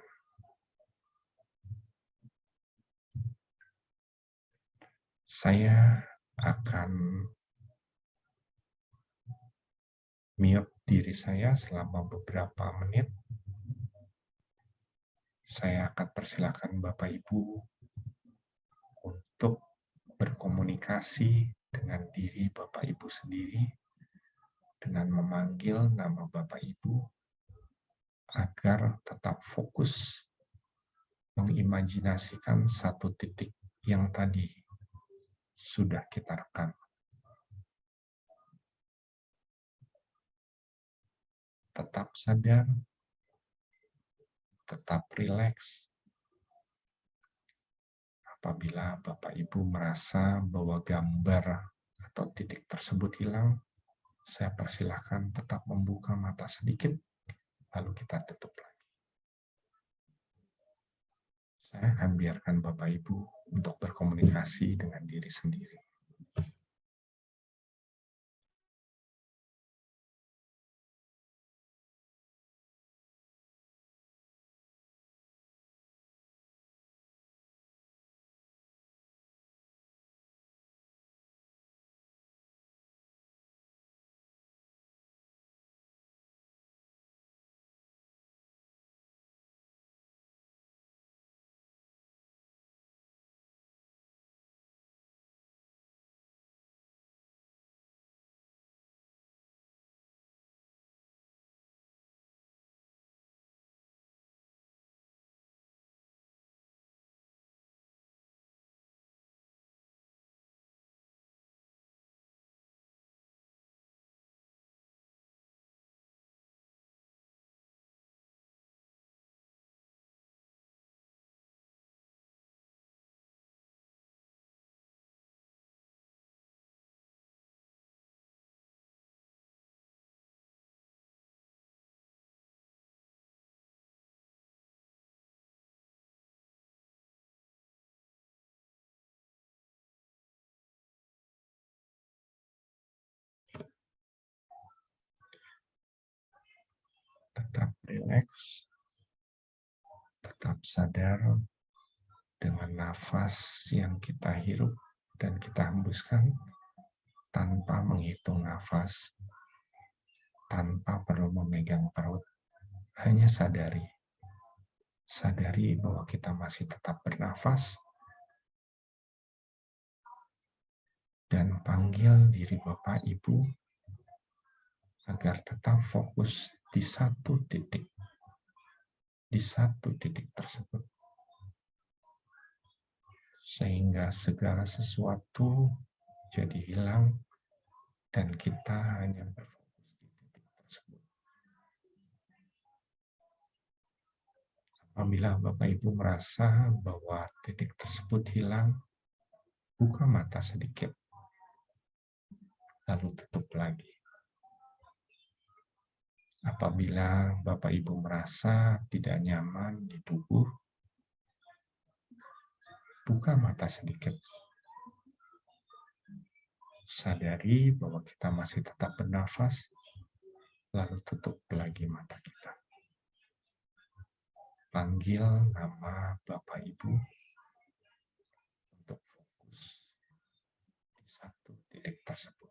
Saya akan mute diri saya selama beberapa menit. Saya akan persilakan Bapak Ibu untuk berkomunikasi dengan diri Bapak Ibu sendiri dengan memanggil nama Bapak Ibu agar tetap fokus mengimajinasikan satu titik yang tadi sudah kita rekam. Tetap sadar, tetap rileks. Apabila Bapak Ibu merasa bahwa gambar atau titik tersebut hilang, saya persilahkan tetap membuka mata sedikit, lalu kita tutup lagi. Saya akan biarkan Bapak Ibu untuk berkomunikasi dengan diri sendiri. Tetap rileks, tetap sadar dengan nafas yang kita hirup dan kita hembuskan tanpa menghitung nafas, tanpa perlu memegang perut. Hanya sadari bahwa kita masih tetap bernafas, dan panggil diri Bapak Ibu agar tetap fokus di satu titik tersebut, sehingga segala sesuatu jadi hilang dan kita hanya berfokus di titik tersebut. Apabila Bapak Ibu merasa bahwa titik tersebut hilang, buka mata sedikit, lalu tutup lagi. Apabila Bapak Ibu merasa tidak nyaman di tubuh, buka mata sedikit. Sadari bahwa kita masih tetap bernafas, lalu tutup lagi mata kita. Panggil nama Bapak Ibu untuk fokus di satu titik tersebut.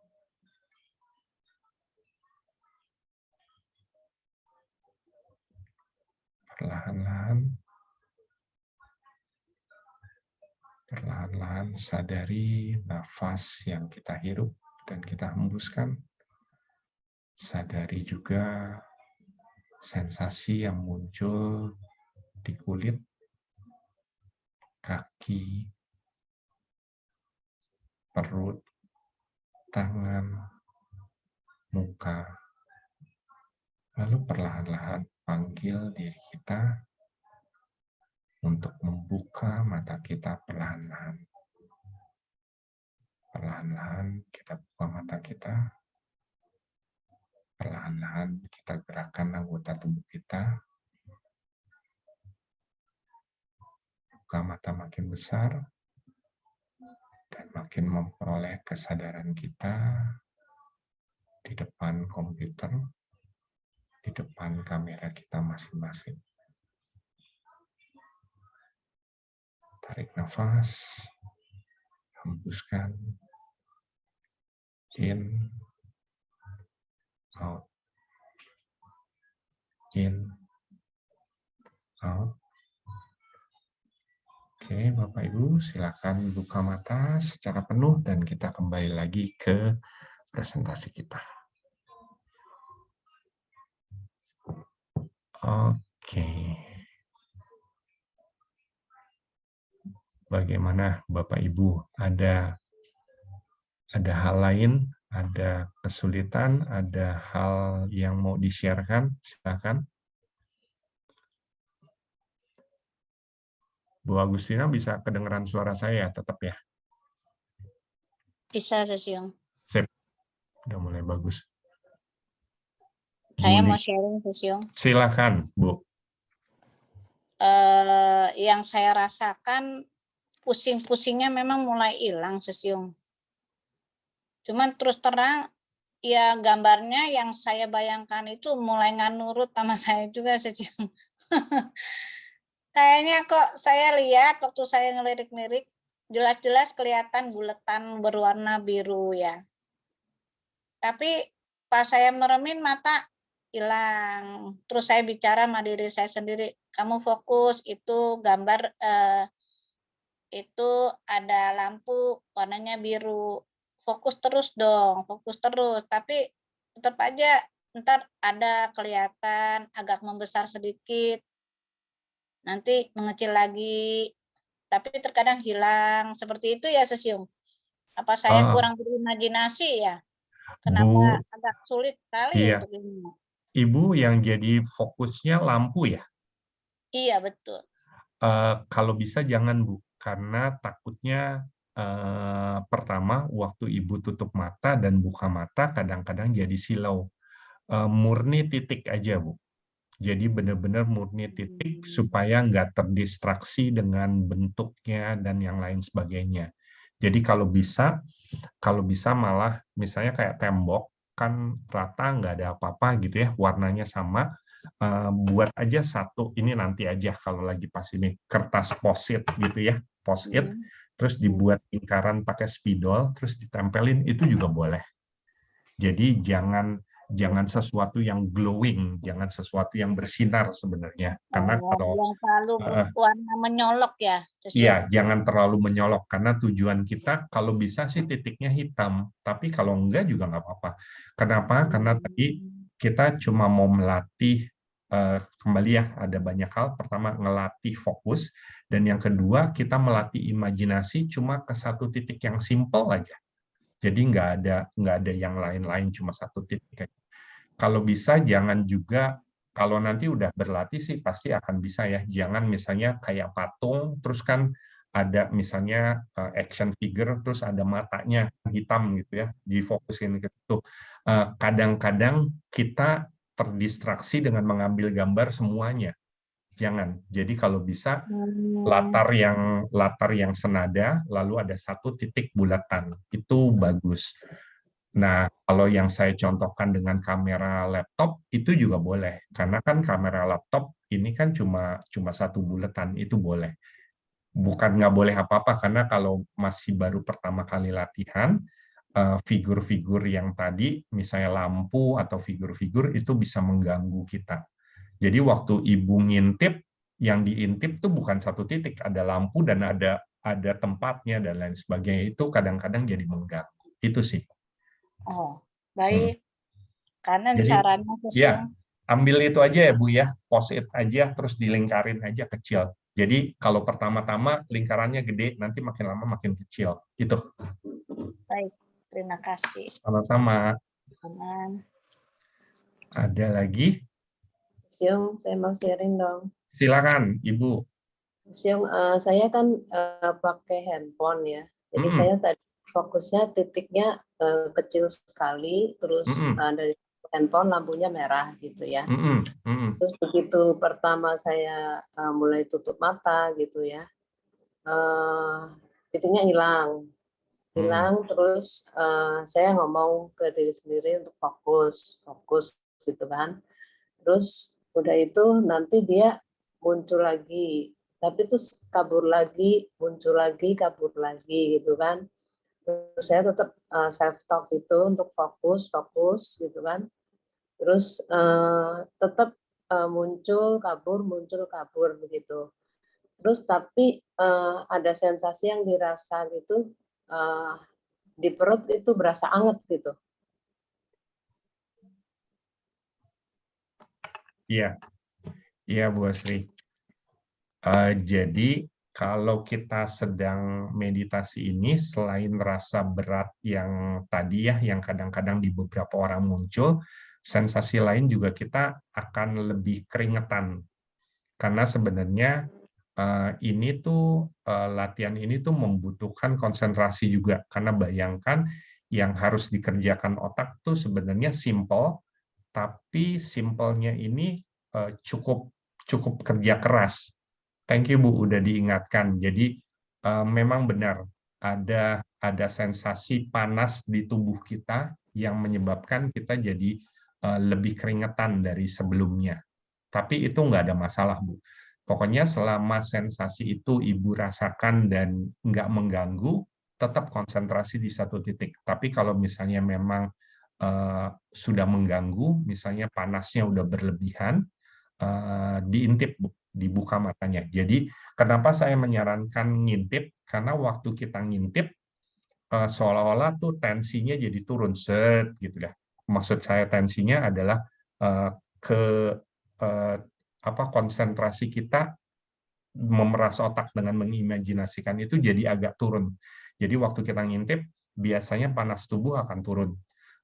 Perlahan-lahan sadari nafas yang kita hirup dan kita hembuskan. Sadari juga sensasi yang muncul di kulit, kaki, perut, tangan, muka. Lalu perlahan-lahan panggil diri kita untuk membuka mata kita perlahan-lahan. Perlahan-lahan kita buka mata kita. Perlahan-lahan kita gerakkan anggota tubuh kita. Buka mata makin besar dan makin memperoleh kesadaran kita di depan komputer, di depan kamera kita masing-masing. Tarik nafas, hembuskan, in, out, in, out. Oke, Bapak Ibu, silakan buka mata secara penuh dan kita kembali lagi ke presentasi kita. Oke. Bagaimana Bapak Ibu? Ada hal lain, ada kesulitan, ada hal yang mau di-share-kan? Silakan. Bu Agustina bisa kedengeran suara saya tetap ya? Bisa, Sesiung. Sip. Udah mulai bagus. Saya Bu, mau sharing, Sesiung. silakan, Bu. Yang saya rasakan pusing-pusingnya memang mulai hilang, Sesiung. Cuman terus terang, ya gambarnya yang saya bayangkan itu mulai nggak nurut sama saya juga, Sesiung. Kayaknya kok saya lihat waktu saya ngelirik-lirik, jelas-jelas kelihatan buletan berwarna biru ya. Tapi pas saya meremin mata hilang. Terus saya bicara sama diri saya sendiri, kamu fokus, itu gambar itu ada lampu warnanya biru. Fokus terus dong, fokus terus. Tapi tetap aja ntar ada kelihatan agak membesar sedikit. Nanti mengecil lagi, tapi terkadang hilang. Seperti itu ya, Sesiung. Apa saya kurang berimajinasi ya? Kenapa Bu, agak sulit sekali iya. untuk ini? Ibu yang jadi fokusnya lampu ya? Iya, betul. Kalau bisa jangan, Bu. Karena takutnya pertama, waktu Ibu tutup mata dan buka mata, kadang-kadang jadi silau. Murni titik aja, Bu. Jadi benar-benar murni titik supaya nggak terdistraksi dengan bentuknya dan yang lain sebagainya. Jadi kalau bisa malah misalnya kayak tembok kan rata nggak ada apa-apa gitu ya, warnanya sama, buat aja satu, ini nanti aja kalau lagi pas ini, kertas post-it gitu ya, post-it, terus dibuat lingkaran pakai spidol, terus ditempelin, itu juga boleh. Jadi jangan sesuatu yang glowing, jangan sesuatu yang bersinar sebenarnya. Karena kalau yang terlalu warna menyolok ya. iya, jangan terlalu menyolok karena tujuan kita kalau bisa sih titiknya hitam, tapi kalau enggak juga nggak apa-apa. Kenapa? Karena tadi kita cuma mau melatih kembali ya, ada banyak hal. Pertama ngelatih fokus, dan yang kedua kita melatih imajinasi cuma ke satu titik yang simple aja. Jadi nggak ada yang lain-lain, cuma satu titik. Kalau bisa jangan juga, kalau nanti udah berlatih sih pasti akan bisa ya. Jangan misalnya kayak patung, terus kan ada misalnya action figure, terus ada matanya hitam gitu ya, difokusin ke situ. Kadang-kadang kita terdistraksi dengan mengambil gambar semuanya. Jangan. Jadi kalau bisa latar yang senada, lalu ada satu titik bulatan, itu bagus. Nah, kalau yang saya contohkan dengan kamera laptop itu juga boleh, karena kan kamera laptop ini kan cuma satu bulatan, itu boleh. Bukan nggak boleh apa-apa, karena kalau masih baru pertama kali latihan, figur-figur yang tadi, misalnya lampu atau figur-figur itu bisa mengganggu kita. Jadi waktu Ibu ngintip, yang diintip tuh bukan satu titik, ada lampu dan ada tempatnya dan lain sebagainya, itu kadang-kadang jadi mengganggu. Itu sih. Oh, baik. Karena Jadi, caranya ya, ambil itu aja ya Bu ya, post-it aja, terus dilingkarin aja kecil. Jadi kalau pertama-tama lingkarannya gede, nanti makin lama makin kecil. Itu. Baik, terima kasih. Sama-sama. Ada lagi? Siung, saya mau sharing dong. Silakan, Ibu. Siung, saya kan pakai handphone ya. Jadi saya tadi fokusnya titiknya kecil sekali, terus dari handphone lampunya merah gitu ya. Terus begitu pertama saya mulai tutup mata gitu ya, titiknya hilang, terus saya ngomong ke diri sendiri untuk fokus gitu kan. Terus udah itu nanti dia muncul lagi, tapi terus kabur lagi, muncul lagi, kabur lagi gitu kan. Terus saya tetap self talk itu untuk fokus gitu kan. Terus tetap muncul kabur begitu. Terus tapi ada sensasi yang dirasa gitu di perut itu berasa anget gitu. Iya, iya Bu Asri. Jadi kalau kita sedang meditasi ini, selain rasa berat yang tadi ya, yang kadang-kadang di beberapa orang muncul, sensasi lain juga kita akan lebih keringetan. Karena sebenarnya ini tuh latihan ini tuh membutuhkan konsentrasi juga. Karena bayangkan yang harus dikerjakan otak tuh sebenarnya simple, tapi simpelnya ini cukup kerja keras. Thank you Bu, udah diingatkan. Jadi memang benar ada sensasi panas di tubuh kita yang menyebabkan kita jadi lebih keringetan dari sebelumnya. Tapi itu nggak ada masalah Bu. Pokoknya selama sensasi itu Ibu rasakan dan nggak mengganggu, tetap konsentrasi di satu titik. Tapi kalau misalnya memang sudah mengganggu, misalnya panasnya udah berlebihan, diintip, dibuka matanya. Jadi kenapa saya menyarankan ngintip? Karena waktu kita ngintip, seolah-olah tuh tensinya jadi turun, set gitu ya. Maksud saya tensinya adalah konsentrasi kita memeras otak dengan mengimajinasikan itu jadi agak turun. Jadi waktu kita ngintip, biasanya panas tubuh akan turun.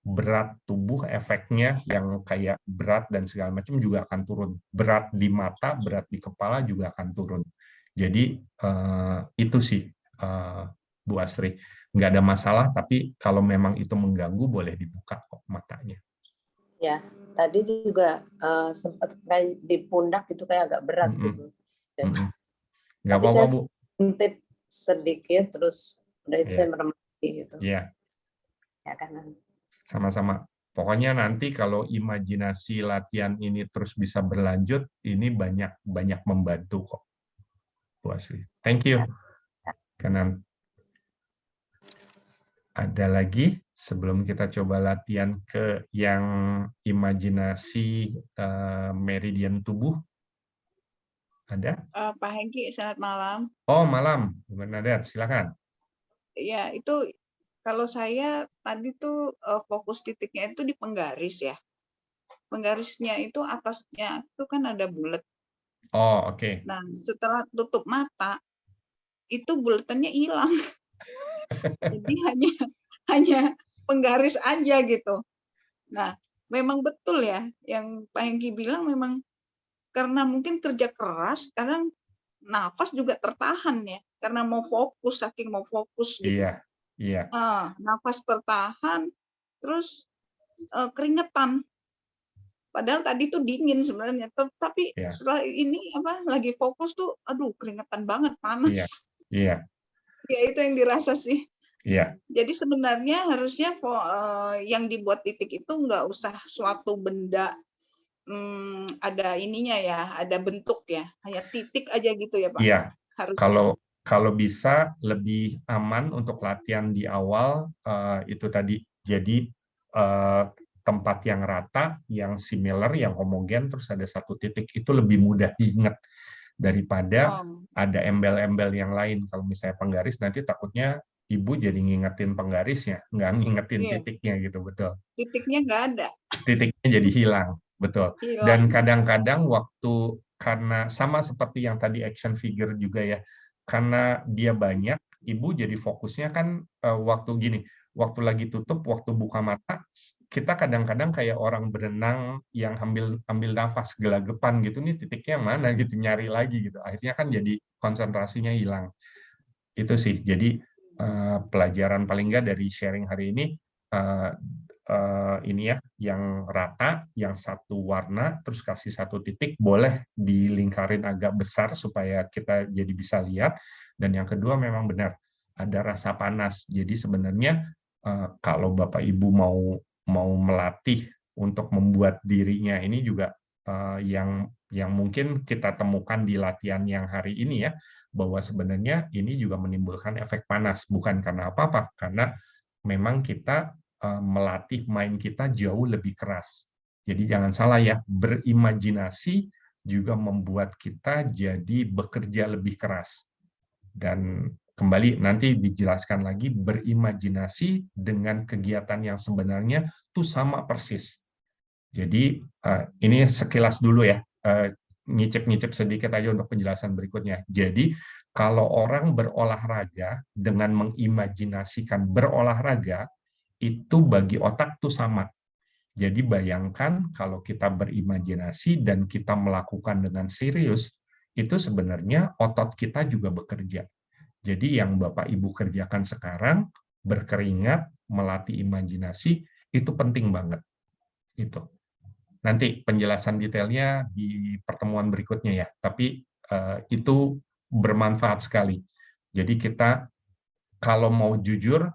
Berat tubuh efeknya yang kayak berat dan segala macam juga akan turun. Berat di mata, berat di kepala juga akan turun. Jadi itu sih Bu Asri. Nggak ada masalah, tapi kalau memang itu mengganggu boleh dibuka kok matanya. Ya, tadi juga sempat kayak di pundak itu kayak agak berat gitu. Nggak Tapi apa-apa saya Bu. intip sedikit terus udah itu saya merem gitu. Iya. Ya kan. Sama-sama. Pokoknya nanti kalau imajinasi latihan ini terus bisa berlanjut, ini banyak membantu kok. Bu Asri. Thank you. Kanan. Ada lagi sebelum kita coba latihan ke yang imajinasi meridian tubuh? Ada? Pak Hengki, selamat malam. Oh, malam. Bu Bernadette, silakan. Ya, itu kalau saya tadi tuh fokus titiknya itu di penggaris ya. Penggarisnya itu atasnya itu kan ada bulat. Oh, oke. Nah, setelah tutup mata, itu buletannya hilang. Jadi hanya penggaris aja gitu. Nah, memang betul ya yang Pak Hengki bilang, memang karena mungkin kerja keras, kadang nafas juga tertahan ya, karena mau fokus, saking mau fokus gitu. Iya. Nafas tertahan, terus keringetan. Padahal tadi tuh dingin sebenarnya, tapi setelah ini lagi fokus tuh, aduh keringetan banget, panas. Iya. Ya itu yang dirasa sih. Iya. Jadi sebenarnya harusnya yang dibuat titik itu nggak usah suatu benda ada ininya ya, ada bentuk ya, hanya titik aja gitu ya Pak. Iya. Harusnya. Kalau bisa lebih aman untuk latihan di awal itu tadi. Jadi tempat yang rata, yang similar, yang homogen, terus ada satu titik, itu lebih mudah diingat daripada ada embel-embel yang lain. Kalau misalnya penggaris, nanti takutnya Ibu jadi ngingetin penggarisnya, nggak ngingetin titiknya gitu, betul. Titiknya nggak ada. Titiknya jadi hilang, betul. Dan kadang-kadang waktu, karena sama seperti yang tadi action figure juga ya, karena dia banyak, Ibu jadi fokusnya kan waktu gini, waktu lagi tutup, waktu buka mata, kita kadang-kadang kayak orang berenang yang ambil nafas gelagapan gitu, nih titiknya mana gitu, nyari lagi gitu. Akhirnya kan jadi konsentrasinya hilang. Itu sih. Jadi pelajaran paling nggak dari sharing hari ini ya, yang rata, yang satu warna, terus kasih satu titik, boleh dilingkarin agak besar supaya kita jadi bisa lihat. Dan yang kedua memang benar, ada rasa panas. Jadi sebenarnya kalau Bapak Ibu mau melatih untuk membuat dirinya ini juga yang mungkin kita temukan di latihan yang hari ini ya, bahwa sebenarnya ini juga menimbulkan efek panas, bukan karena apa-apa, karena memang kita melatih mind kita jauh lebih keras. Jadi jangan salah ya, berimajinasi juga membuat kita jadi bekerja lebih keras. Dan kembali nanti dijelaskan lagi, berimajinasi dengan kegiatan yang sebenarnya itu sama persis. Jadi ini sekilas dulu ya, nyicip-nyicip sedikit aja untuk penjelasan berikutnya. Jadi kalau orang berolahraga dengan mengimajinasikan berolahraga, itu bagi otak tuh sama. Jadi bayangkan kalau kita berimajinasi dan kita melakukan dengan serius, itu sebenarnya otot kita juga bekerja. Jadi yang Bapak Ibu kerjakan sekarang, berkeringat, melatih imajinasi, itu penting banget. Itu. Nanti penjelasan detailnya di pertemuan berikutnya ya, tapi itu bermanfaat sekali. Jadi kita kalau mau jujur,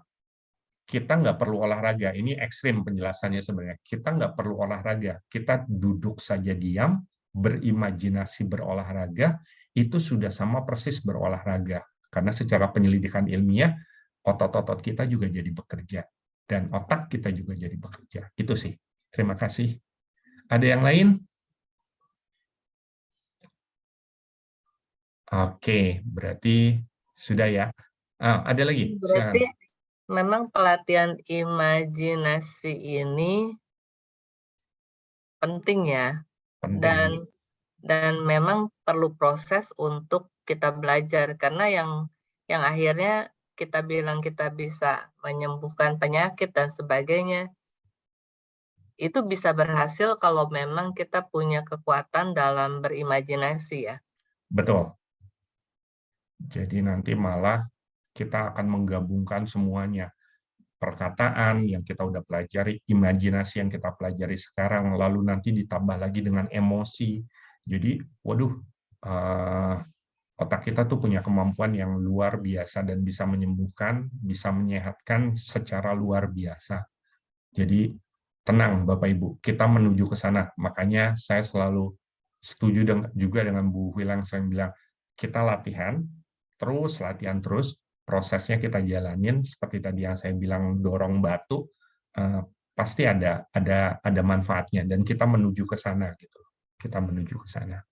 kita nggak perlu olahraga. Ini ekstrim penjelasannya sebenarnya. Kita nggak perlu olahraga. Kita duduk saja diam, berimajinasi berolahraga, itu sudah sama persis berolahraga. Karena secara penyelidikan ilmiah, otot-otot kita juga jadi bekerja. Dan otak kita juga jadi bekerja. Itu sih. Terima kasih. Ada yang lain? Oke, berarti sudah ya. Ada lagi? Berarti Silakan. memang pelatihan imajinasi ini penting ya, Penting. dan memang perlu proses untuk kita belajar, karena yang akhirnya kita bilang kita bisa menyembuhkan penyakit dan sebagainya, itu bisa berhasil kalau memang kita punya kekuatan dalam berimajinasi ya. Betul. Jadi nanti malah kita akan menggabungkan semuanya. Perkataan yang kita udah pelajari, imajinasi yang kita pelajari sekarang, lalu nanti ditambah lagi dengan emosi. Jadi, waduh, otak kita tuh punya kemampuan yang luar biasa dan bisa menyembuhkan, bisa menyehatkan secara luar biasa. Jadi, tenang Bapak Ibu, kita menuju ke sana. Makanya saya selalu setuju juga dengan Bu Wilang yang bilang, kita latihan terus, prosesnya kita jalanin seperti tadi yang saya bilang dorong batu, pasti ada manfaatnya dan kita menuju ke sana gitu. Kita menuju ke sana.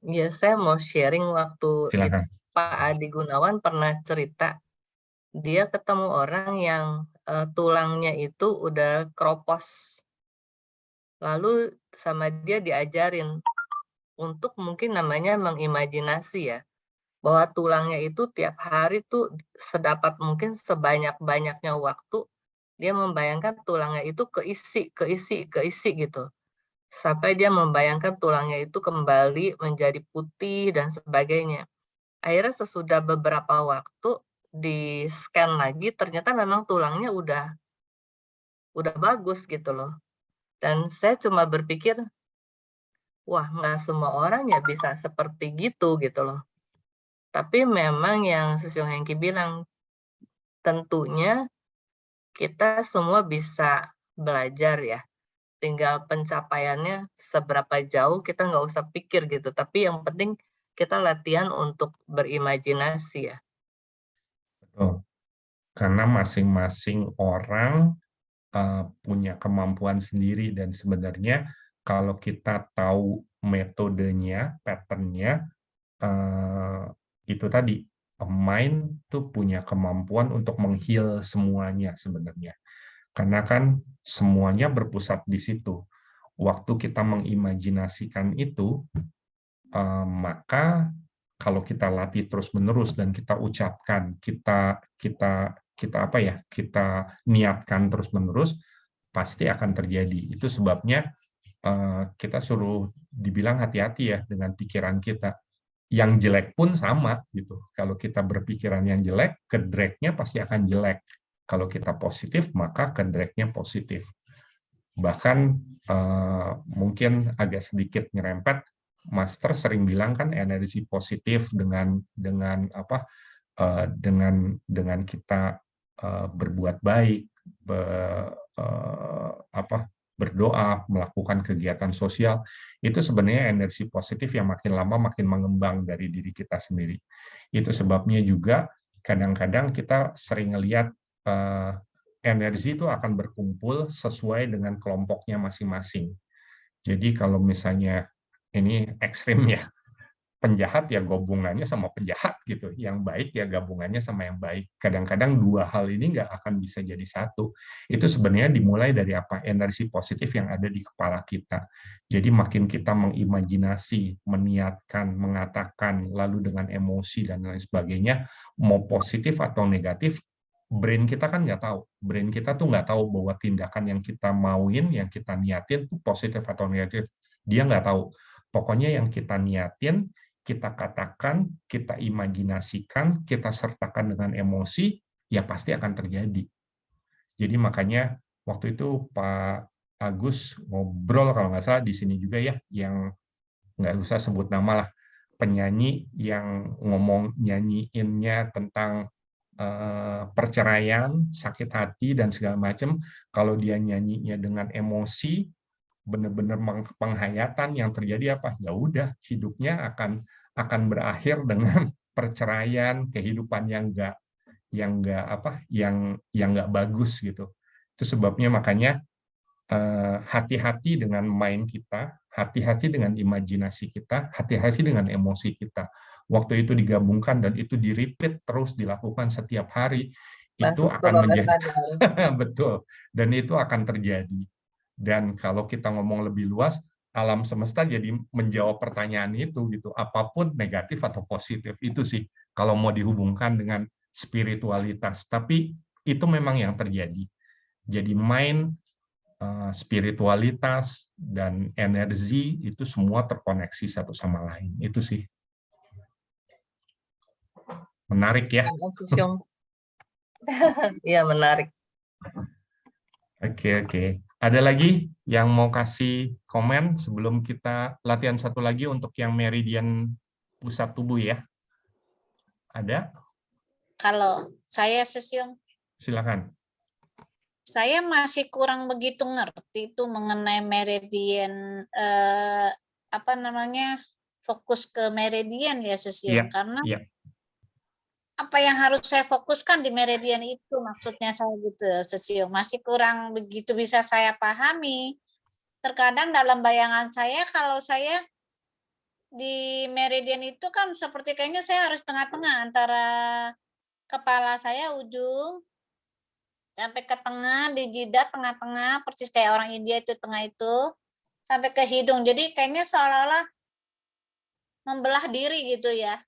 Ya, saya mau sharing waktu Silakan. itu Pak Adi Gunawan pernah cerita dia ketemu orang yang tulangnya itu udah keropos. Lalu sama dia diajarin untuk mungkin namanya mengimajinasi ya, bahwa tulangnya itu tiap hari tuh sedapat mungkin sebanyak-banyaknya waktu dia membayangkan tulangnya itu keisi gitu. Sampai dia membayangkan tulangnya itu kembali menjadi putih dan sebagainya. Akhirnya sesudah beberapa waktu di scan lagi, ternyata memang tulangnya udah bagus gitu loh. Dan saya cuma berpikir, wah nggak semua orang ya bisa seperti gitu loh. Tapi memang yang Sisyong Hengki bilang, tentunya kita semua bisa belajar ya. Tinggal pencapaiannya seberapa jauh kita nggak usah pikir gitu. Tapi yang penting kita latihan untuk berimajinasi ya. Betul. Karena masing-masing orang punya kemampuan sendiri dan sebenarnya kalau kita tahu metodenya, pattern-nya, itu tadi, mind tuh punya kemampuan untuk meng-heal semuanya sebenarnya. Karena kan semuanya berpusat di situ. Waktu kita mengimajinasikan itu, maka kalau kita latih terus-menerus dan kita ucapkan, kita niatkan terus-menerus, pasti akan terjadi. Itu sebabnya kita suruh dibilang hati-hati ya dengan pikiran kita. Yang jelek pun sama gitu. Kalau kita berpikiran yang jelek, ke-drag-nya pasti akan jelek. Kalau kita positif, maka ke-drag-nya positif. Bahkan mungkin agak sedikit nyerempet, Master sering bilang kan energi positif dengan kita berbuat baik, berdoa, melakukan kegiatan sosial, itu sebenarnya energi positif yang makin lama makin mengembang dari diri kita sendiri. Itu sebabnya juga kadang-kadang kita sering ngelihat energi itu akan berkumpul sesuai dengan kelompoknya masing-masing. Jadi kalau misalnya ini ekstrim ya, penjahat ya gabungannya sama penjahat gitu, yang baik ya gabungannya sama yang baik. Kadang-kadang dua hal ini nggak akan bisa jadi satu. Itu sebenarnya dimulai dari apa? Energi positif yang ada di kepala kita. Jadi makin kita mengimajinasi, meniatkan, mengatakan, lalu dengan emosi dan lain sebagainya, mau positif atau negatif, brain kita kan nggak tahu. Brain kita tuh nggak tahu bahwa tindakan yang kita mauin, yang kita niatin tuh positif atau negatif. Dia nggak tahu. Pokoknya yang kita niatin, kita katakan, kita imajinasikan, kita sertakan dengan emosi, ya pasti akan terjadi. Jadi makanya waktu itu Pak Agus ngobrol kalau nggak salah di sini juga ya, yang nggak usah sebut nama lah, penyanyi yang ngomong nyanyiinnya tentang perceraian, sakit hati dan segala macam. Kalau dia nyanyinya dengan emosi, benar-benar penghayatan, yang terjadi apa? Ya udah, hidupnya akan berakhir dengan perceraian, kehidupan yang nggak bagus gitu. Itu sebabnya makanya hati-hati dengan mind kita, hati-hati dengan imajinasi kita, hati-hati dengan emosi kita. Waktu itu digabungkan dan itu di-repeat terus dilakukan setiap hari, itu akan menjadi betul, dan itu akan terjadi. Dan kalau kita ngomong lebih luas, alam semesta jadi menjawab pertanyaan itu gitu. Apapun negatif atau positif itu sih kalau mau dihubungkan dengan spiritualitas. Tapi itu memang yang terjadi. Jadi mind, spiritualitas dan energi itu semua terkoneksi satu sama lain. Itu sih. Menarik ya. Iya, menarik. Oke. Ada lagi yang mau kasih komen sebelum kita latihan satu lagi untuk yang meridian pusat tubuh ya? Ada? Kalau saya Sesyong, Silakan. saya masih kurang begitu ngerti itu mengenai meridian fokus ke meridian ya Sesyong, karena apa yang harus saya fokuskan di meridian itu, maksudnya saya gitu Sesyong, masih kurang begitu bisa saya pahami. Terkadang dalam bayangan saya kalau saya di meridian itu kan seperti kayaknya saya harus tengah-tengah antara kepala saya ujung sampai ke tengah, di jidat tengah-tengah, persis kayak orang India itu tengah itu, sampai ke hidung. Jadi kayaknya seolah-olah membelah diri gitu ya.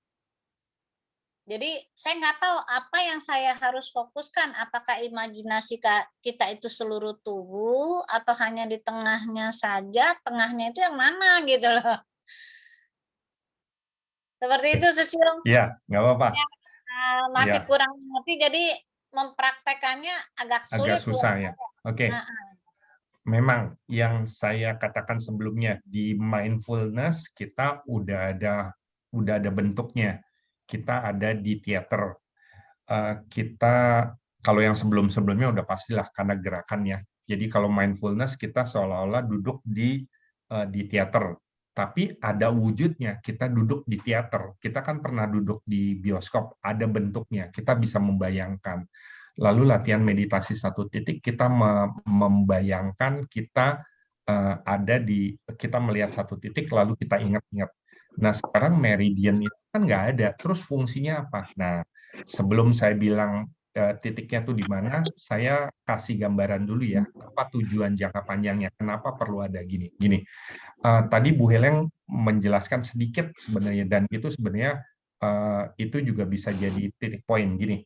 Jadi saya nggak tahu apa yang saya harus fokuskan, apakah imajinasi kita itu seluruh tubuh atau hanya di tengahnya saja, tengahnya itu yang mana gitu loh. Seperti itu Sesyong. Iya, nggak apa-apa. Masih kurang ngerti, jadi mempraktekannya agak sulit. Agak susah ya. Oke. Memang yang saya katakan sebelumnya, di mindfulness kita udah ada bentuknya. Kita ada di teater. Kita kalau yang sebelumnya udah pastilah karena gerakannya. Jadi kalau mindfulness kita seolah-olah duduk di teater, tapi ada wujudnya. Kita duduk di teater. Kita kan pernah duduk di bioskop, ada bentuknya. Kita bisa membayangkan. Lalu latihan meditasi satu titik, kita membayangkan kita kita melihat satu titik, lalu kita ingat-ingat. Nah, sekarang meridian itu kan nggak ada. Terus fungsinya apa? Nah, sebelum saya bilang titiknya tuh di mana, saya kasih gambaran dulu ya. Apa tujuan jangka panjangnya? Kenapa perlu ada gini? Tadi Bu Heleng menjelaskan sedikit sebenarnya, dan itu sebenarnya itu juga bisa jadi titik poin. Gini,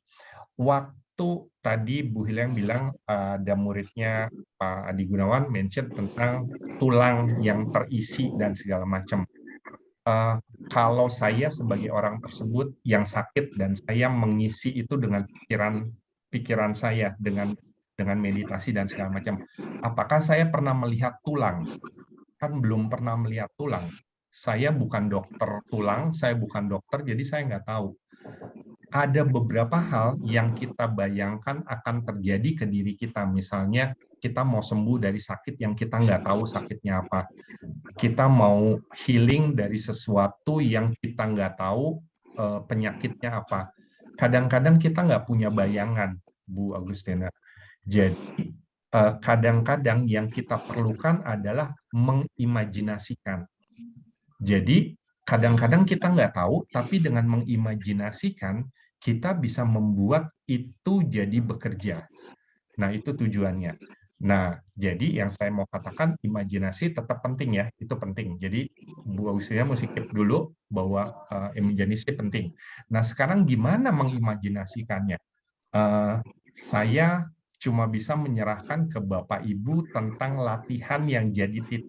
waktu tadi Bu Heleng bilang ada muridnya Pak Adi Gunawan mention tentang tulang yang terisi dan segala macam. Kalau saya sebagai orang tersebut yang sakit dan saya mengisi itu dengan pikiran saya dengan meditasi dan segala macam, apakah saya pernah melihat tulang? Kan belum pernah melihat tulang. Saya bukan dokter tulang, saya bukan dokter, jadi saya nggak tahu. ada beberapa hal yang kita bayangkan akan terjadi ke diri kita. Misalnya, kita mau sembuh dari sakit yang kita nggak tahu sakitnya apa. Kita mau healing dari sesuatu yang kita nggak tahu penyakitnya apa. Kadang-kadang kita nggak punya bayangan, Bu Agustina. Jadi, kadang-kadang yang kita perlukan adalah mengimajinasikan. Jadi, kadang-kadang kita nggak tahu, tapi dengan mengimajinasikan, kita bisa membuat itu jadi bekerja. Nah, itu tujuannya. Nah, jadi yang saya mau katakan, imajinasi tetap penting ya, itu penting. Jadi, Bu Agustina mesti keep dulu bahwa imajinasi penting. Nah, sekarang gimana mengimajinasikannya? Saya cuma bisa menyerahkan ke Bapak Ibu tentang latihan yang jadi titik.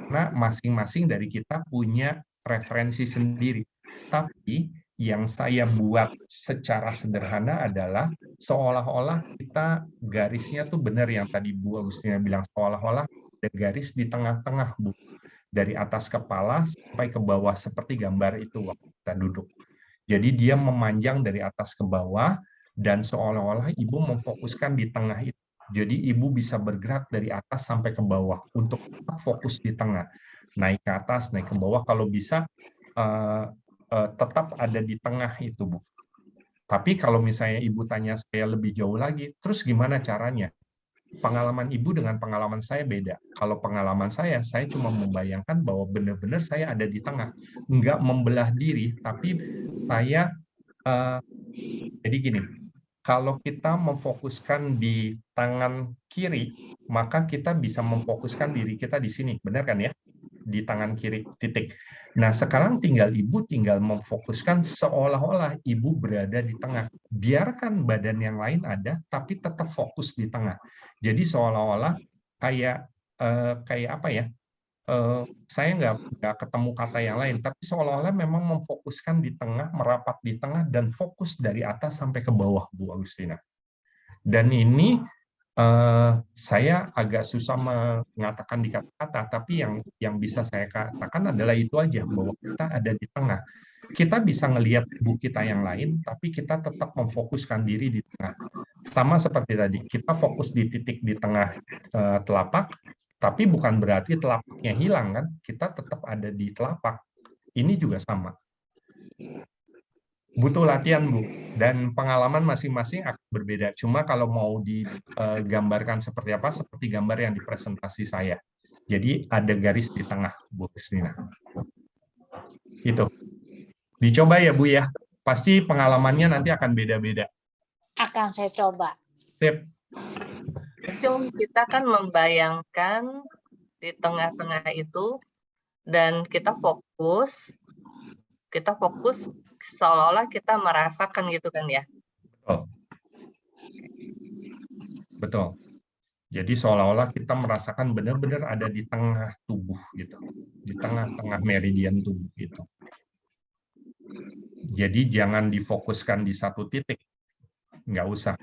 Karena masing-masing dari kita punya referensi sendiri. Tapi yang saya buat secara sederhana adalah seolah-olah kita garisnya tuh benar yang tadi Bu Agustina bilang, seolah-olah ada garis di tengah-tengah, Bu. Dari atas kepala sampai ke bawah, seperti gambar itu waktu kita duduk. Jadi dia memanjang dari atas ke bawah, dan seolah-olah Ibu memfokuskan di tengah itu. Jadi Ibu bisa bergerak dari atas sampai ke bawah untuk fokus di tengah. Naik ke atas, naik ke bawah, kalau bisa tetap ada di tengah itu, Bu. Tapi kalau misalnya Ibu tanya saya lebih jauh lagi, terus gimana caranya? Pengalaman Ibu dengan pengalaman saya beda. Kalau pengalaman saya cuma membayangkan bahwa benar-benar saya ada di tengah. Enggak membelah diri, tapi saya, jadi gini, kalau kita memfokuskan di tangan kiri, maka kita bisa memfokuskan diri kita di sini, benar kan ya? Di tangan kiri, titik. Nah, sekarang Ibu tinggal memfokuskan seolah-olah Ibu berada di tengah. Biarkan badan yang lain ada, tapi tetap fokus di tengah. Jadi seolah-olah kayak apa ya? Saya nggak ketemu kata yang lain, tapi seolah-olah memang memfokuskan di tengah, merapat di tengah, dan fokus dari atas sampai ke bawah, Bu Agustina. Dan ini saya agak susah mengatakan di kata-kata, tapi yang bisa saya katakan adalah itu aja, bahwa kita ada di tengah. Kita bisa ngelihat tubuh kita yang lain, tapi kita tetap memfokuskan diri di tengah. Sama seperti tadi, kita fokus di titik di tengah telapak, tapi bukan berarti telapaknya hilang, kan? Kita tetap ada di telapak. Ini juga sama. Butuh latihan, Bu. Dan pengalaman masing-masing akan berbeda. Cuma kalau mau digambarkan seperti apa, seperti gambar yang di presentasi saya. Jadi ada garis di tengah, Bu Kristina. Itu. Dicoba ya, Bu ya. Pasti pengalamannya nanti akan beda-beda. Akan saya coba. Sip. Kita kan membayangkan di tengah-tengah itu, dan kita fokus seolah-olah kita merasakan gitu kan ya. Betul. Jadi seolah-olah kita merasakan benar-benar ada di tengah tubuh gitu. Di tengah-tengah meridian tubuh gitu. Jadi jangan difokuskan di satu titik. Nggak usah.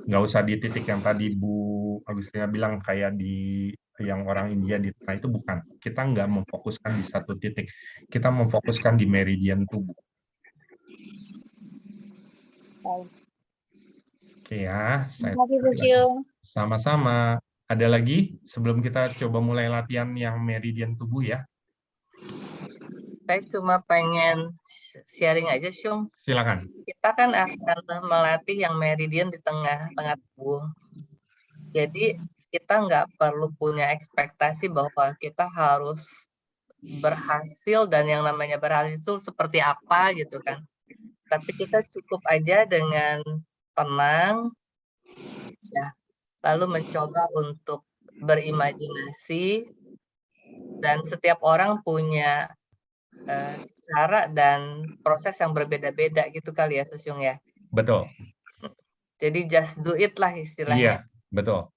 Nggak usah di titik yang tadi Bu Agustina bilang kayak di yang orang India di tengah, itu bukan. Kita nggak memfokuskan di satu titik. Kita memfokuskan di meridian tubuh. Oke ya. Sama-sama. Ada lagi sebelum kita coba mulai latihan yang meridian tubuh ya? Saya cuma pengen sharing aja, Syung. Silakan. Kita kan akan melatih yang meridian di tengah-tengah tubuh. Jadi kita nggak perlu punya ekspektasi bahwa kita harus berhasil, dan yang namanya berhasil itu seperti apa gitu kan. Tapi kita cukup aja dengan tenang, ya, lalu mencoba untuk berimajinasi, dan setiap orang punya cara dan proses yang berbeda-beda gitu kali ya, Susyung ya. Betul. Jadi just do it lah istilahnya. Iya, betul.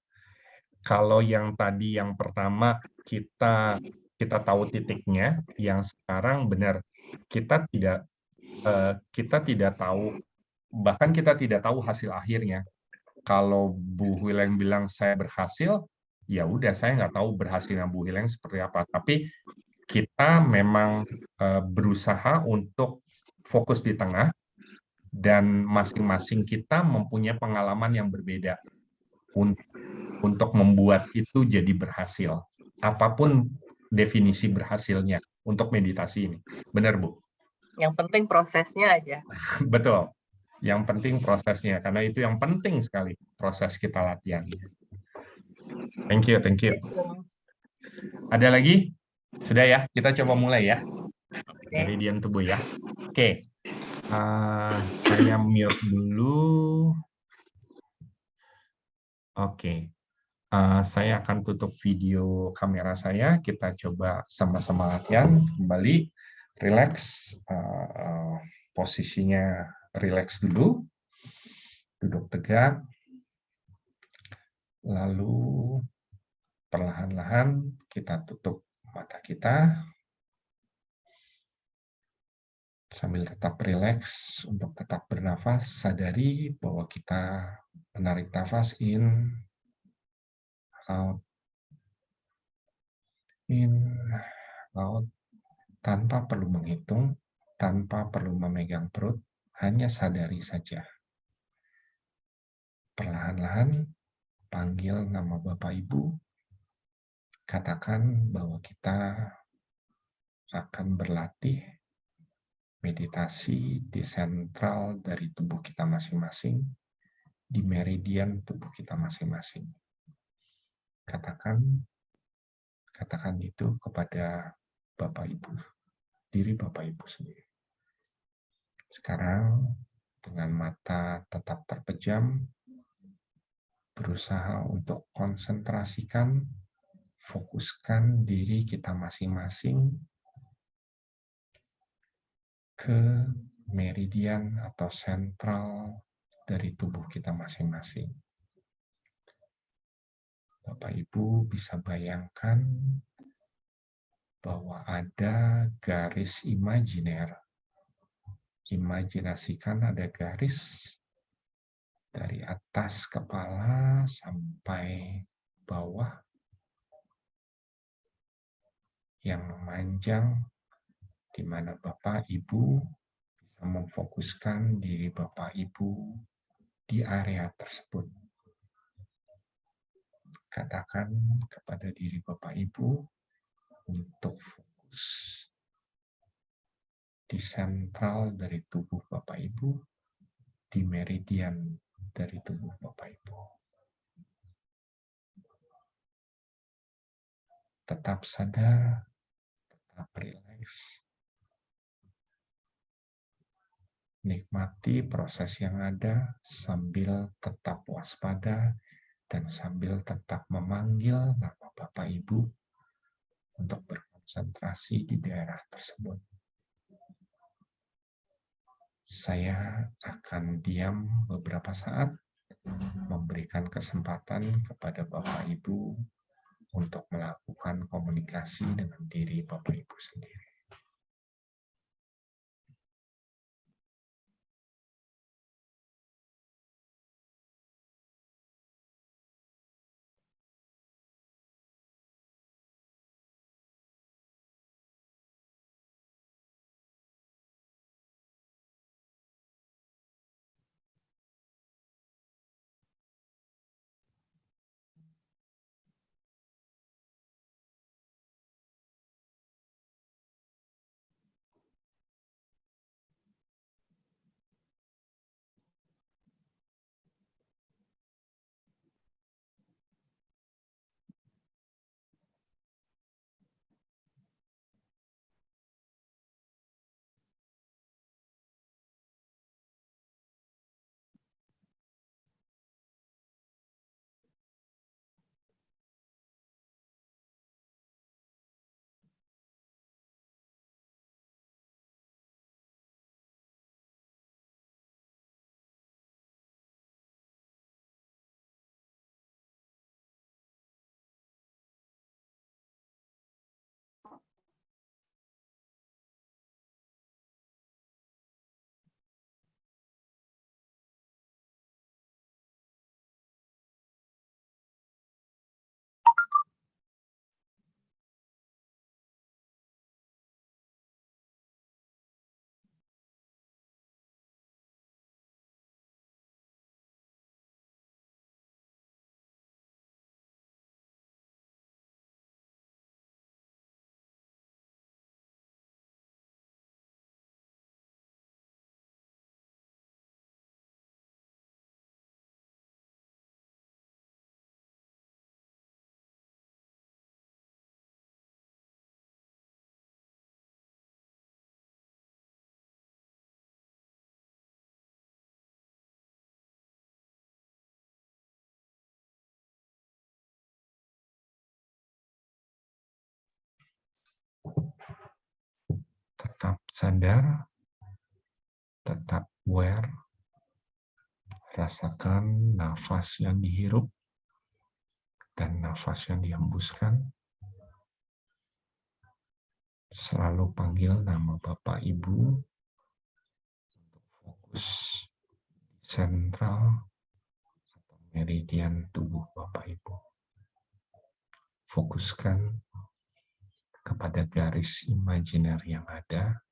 Kalau yang tadi yang pertama kita tahu titiknya, yang sekarang benar kita tidak tahu, bahkan kita tidak tahu hasil akhirnya. Kalau Bu Hileng bilang saya berhasil, ya udah, saya nggak tahu berhasilnya Bu Hileng seperti apa. Tapi kita memang berusaha untuk fokus di tengah, dan masing-masing kita mempunyai pengalaman yang berbeda untuk membuat itu jadi berhasil. Apapun definisi berhasilnya untuk meditasi ini. Benar, Bu? Yang penting prosesnya aja. Betul. Yang penting prosesnya, karena itu yang penting sekali, proses kita latihan. Thank you, thank you. Ada lagi? Sudah ya, kita coba mulai ya. Meridian tubuh ya. Oke. Saya mute dulu. Oke. Saya akan tutup video kamera saya. Kita coba sama-sama latihan. Kembali. Relax. Posisinya relax dulu. Duduk tegak. Lalu perlahan-lahan kita tutup mata kita. Sambil tetap rileks untuk tetap bernafas, sadari bahwa kita menarik nafas in, out, tanpa perlu menghitung, tanpa perlu memegang perut, hanya sadari saja. Perlahan-lahan panggil nama Bapak Ibu, katakan bahwa kita akan berlatih meditasi di sentral dari tubuh kita masing-masing, di meridian tubuh kita masing-masing. Katakan itu kepada Bapak Ibu, diri Bapak Ibu sendiri. Sekarang dengan mata tetap terpejam, berusaha untuk konsentrasikan, fokuskan diri kita masing-masing ke meridian atau sentral dari tubuh kita masing-masing. Bapak Ibu bisa bayangkan bahwa ada garis imajiner. Imajinasikan ada garis dari atas kepala sampai bawah yang memanjang, di mana Bapak Ibu bisa memfokuskan diri Bapak Ibu di area tersebut. Katakan kepada diri Bapak Ibu untuk fokus di sentral dari tubuh Bapak Ibu, di meridian dari tubuh Bapak Ibu. Tetap sadar, tetap rileks. Nikmati proses yang ada sambil tetap waspada dan sambil tetap memanggil nama Bapak Ibu untuk berkonsentrasi di daerah tersebut. Saya akan diam beberapa saat, memberikan kesempatan kepada Bapak Ibu untuk melakukan komunikasi dengan diri Bapak Ibu sendiri. tetap sadar, tetap aware, rasakan nafas yang dihirup dan nafas yang dihembuskan. Selalu panggil nama Bapak Ibu untuk fokus sentral atau meridian tubuh Bapak Ibu. Fokuskan kepada garis imajiner yang ada,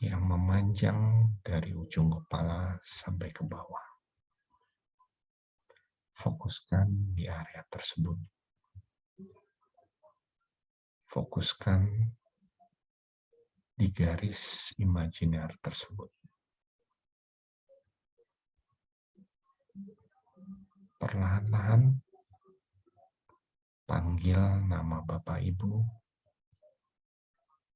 yang memanjang dari ujung kepala sampai ke bawah. Fokuskan di area tersebut. Fokuskan di garis imajiner tersebut. Perlahan-lahan panggil nama Bapak Ibu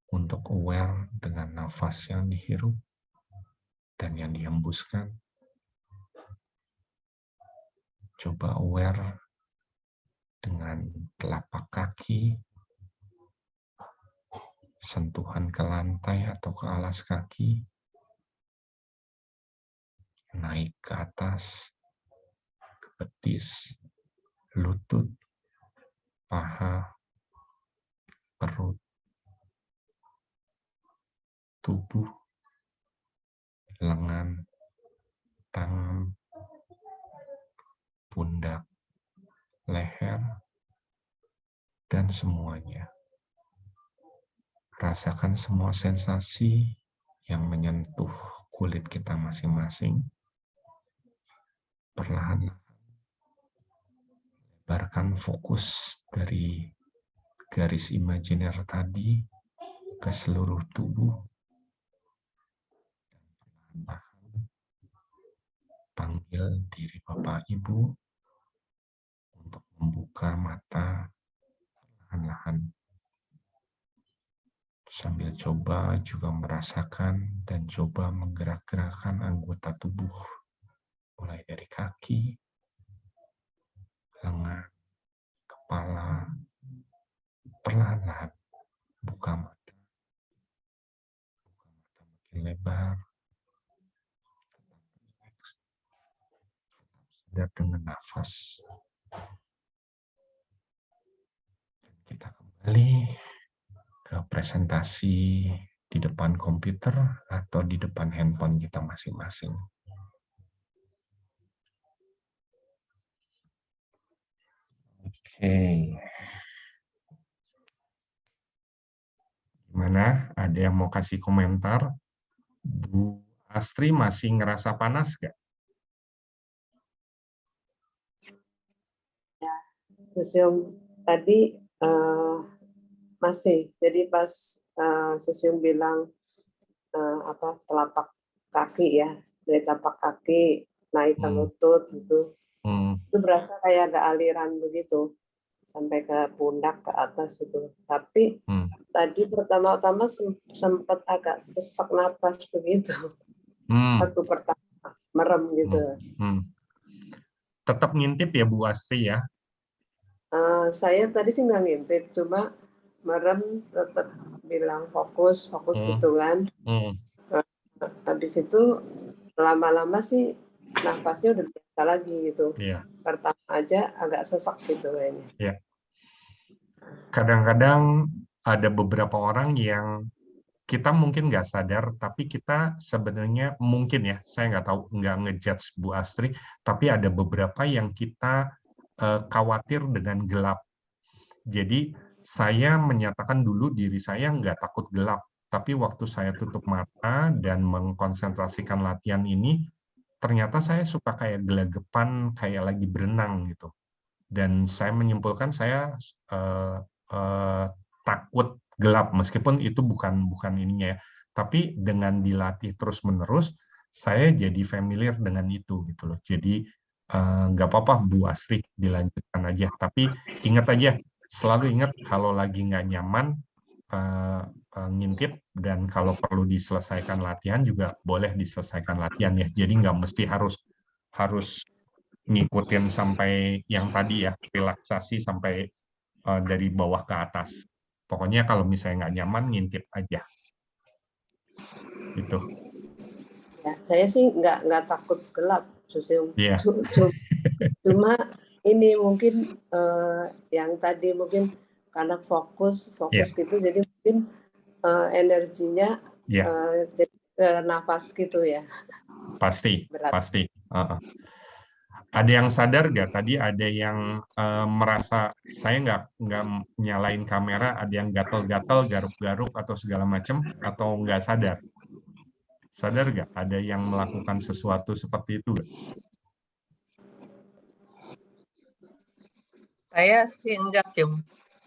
untuk aware dengan nafas yang dihirup dan yang dihembuskan. Coba aware dengan telapak kaki, sentuhan ke lantai atau ke alas kaki, naik ke atas, ke betis, lutut, paha, perut, tubuh, lengan, tangan, pundak, leher, dan semuanya. Rasakan semua sensasi yang menyentuh kulit kita masing-masing. Perlahan lebarkan fokus dari garis imajiner tadi ke seluruh tubuh. Perlahan panggil diri Bapak Ibu untuk membuka mata perlahan-lahan. Sambil coba juga merasakan dan coba menggerak-gerakkan anggota tubuh, mulai dari kaki, lengan, kepala, perlahan-lahan buka mata makin lebar, sadar dengan nafas. Kita kembali ke presentasi di depan komputer atau di depan handphone kita masing-masing. Oke. Gimana? Ada yang mau kasih komentar? Bu Astri masih ngerasa panas nggak? Ya, terus yang tadi masih. Jadi pas Sesium bilang telapak kaki ya, dari telapak kaki naik ke lutut gitu, itu berasa kayak ada aliran begitu sampai ke pundak ke atas gitu. Tapi tadi pertama-tama sempat agak sesak napas begitu. Waktu pertama merem gitu. Tetap ngintip ya Bu Astri ya? Saya tadi sih nggak ngintip, cuma merem tetap bilang fokus gitu kan. Habis itu lama-lama sih nafasnya udah biasa lagi gitu. Pertama aja agak sesak gitu kayaknya. Kadang-kadang ada beberapa orang yang kita mungkin nggak sadar, tapi kita sebenarnya mungkin ya, saya nggak tahu, nggak ngejudge Bu Astri, tapi ada beberapa yang kita khawatir dengan gelap. Jadi saya menyatakan dulu diri saya nggak takut gelap, tapi waktu saya tutup mata dan mengkonsentrasikan latihan ini, ternyata saya suka kayak gelagapan, kayak lagi berenang gitu. Dan saya menyimpulkan saya takut gelap, meskipun itu bukan ininya ya. Tapi dengan dilatih terus-menerus, saya jadi familiar dengan itu gitu loh. Jadi nggak apa-apa Bu Astri, dilanjutkan aja. Tapi ingat aja, selalu ingat kalau lagi nggak nyaman, ngintip, dan kalau perlu diselesaikan latihan juga boleh diselesaikan latihan ya. Jadi nggak mesti harus ngikutin sampai yang tadi ya, relaksasi sampai dari bawah ke atas. Pokoknya kalau misalnya nggak nyaman, ngintip aja. Itu. Ya, saya sih nggak takut gelap, Susiung. Iya. Cuma ini mungkin yang tadi mungkin karena fokus gitu, jadi mungkin energinya jadi nafas gitu ya. Pasti, Berat. pasti. Ada yang sadar nggak tadi ada yang merasa saya nggak nyalain kamera, ada yang gatel-gatel, garuk-garuk atau segala macam, atau nggak sadar? Sadar nggak ada yang melakukan sesuatu seperti itu? Saya sih enggak sih.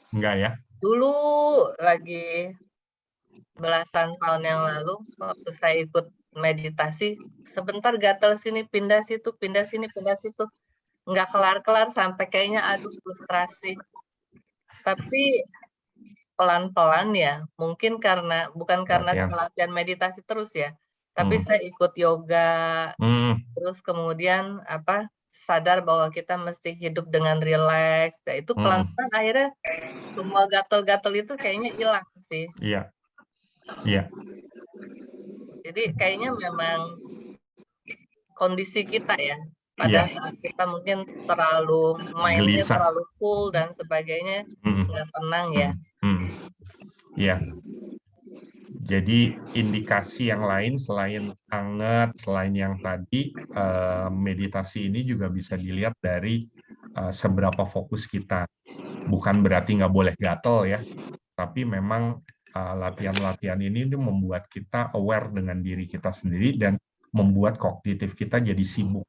Enggak ya? Dulu lagi belasan tahun yang lalu waktu saya ikut meditasi, sebentar gatal sini, pindah situ, pindah sini, pindah situ. Nggak kelar-kelar sampai kayaknya aduh frustrasi. Tapi pelan-pelan ya, mungkin bukan karena saya latihan meditasi terus ya, tapi saya ikut yoga, terus kemudian sadar bahwa kita mesti hidup dengan rileks. Nah, itu pelan-pelan akhirnya semua gatal-gatal itu kayaknya hilang sih. Iya. Iya. Jadi kayaknya memang kondisi kita ya, pada saat kita mungkin terlalu mindnya terlalu full dan sebagainya, nggak tenang ya. Iya. Jadi indikasi yang lain selain hangat, selain yang tadi, meditasi ini juga bisa dilihat dari seberapa fokus kita. Bukan berarti nggak boleh gatel ya, tapi memang latihan-latihan ini membuat kita aware dengan diri kita sendiri dan membuat kognitif kita jadi sibuk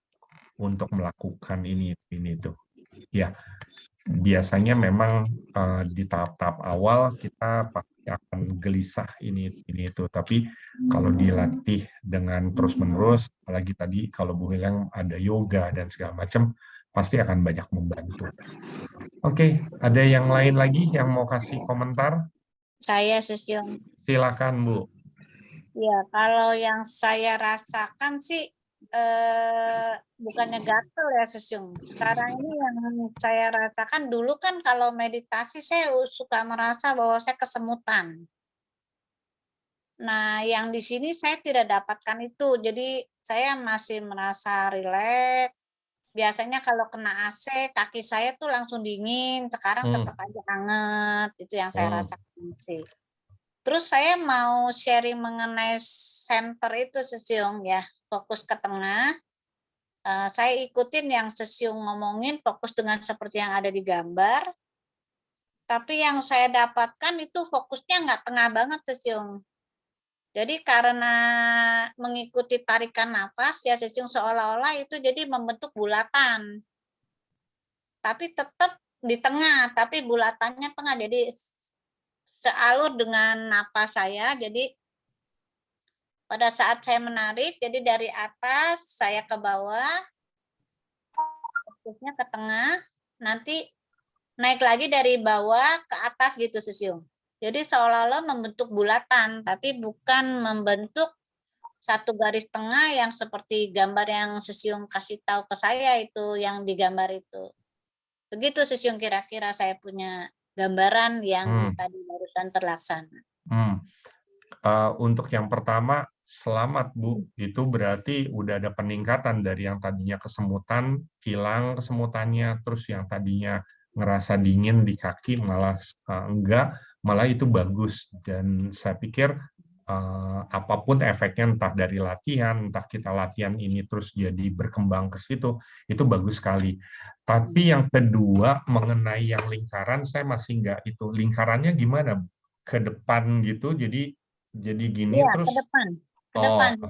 untuk melakukan ini itu. Ya, biasanya memang di tahap-tahap awal kita pasti akan gelisah ini itu, tapi kalau dilatih dengan terus-menerus, apalagi tadi kalau Bu Hilang ada yoga dan segala macam, pasti akan banyak membantu. Oke, ada yang lain lagi yang mau kasih komentar? Saya Susiung. Silakan Bu. Ya, kalau yang saya rasakan sih bukannya gatel ya Susiung. Sekarang ini yang saya rasakan, dulu kan kalau meditasi saya suka merasa bahwa saya kesemutan. Nah, yang di sini saya tidak dapatkan itu. Jadi saya masih merasa rileks. Biasanya kalau kena AC, kaki saya tuh langsung dingin. Sekarang tetap aja hangat. Itu yang saya rasakan sih. Terus saya mau sharing mengenai center itu Susiung ya, fokus ke tengah. Saya ikutin yang Susiung ngomongin, fokus dengan seperti yang ada di gambar. Tapi yang saya dapatkan itu fokusnya nggak tengah banget Susiung. Jadi karena mengikuti tarikan nafas ya Susiung, seolah-olah itu jadi membentuk bulatan. Tapi tetap di tengah, tapi bulatannya tengah. Jadi sealur dengan napas saya. Jadi pada saat saya menarik, jadi dari atas saya ke bawah, fokusnya ke tengah, nanti naik lagi dari bawah ke atas gitu Susiung. Jadi seolah-olah membentuk bulatan, tapi bukan membentuk satu garis tengah yang seperti gambar yang Susiung kasih tahu ke saya itu, yang digambar itu. Begitu Susiung, kira-kira saya punya gambaran yang tadi barusan terlaksana. Untuk yang pertama, selamat Bu. Itu berarti udah ada peningkatan dari yang tadinya kesemutan, hilang kesemutannya, terus yang tadinya ngerasa dingin di kaki malah enggak, malah itu bagus. Dan saya pikir apapun efeknya, entah dari latihan, entah kita latihan ini terus jadi berkembang ke situ, itu bagus sekali. Tapi yang kedua, mengenai yang lingkaran, saya masih enggak itu. Lingkarannya gimana Bu? Ke depan gitu, jadi gini ya, terus. Ke depan.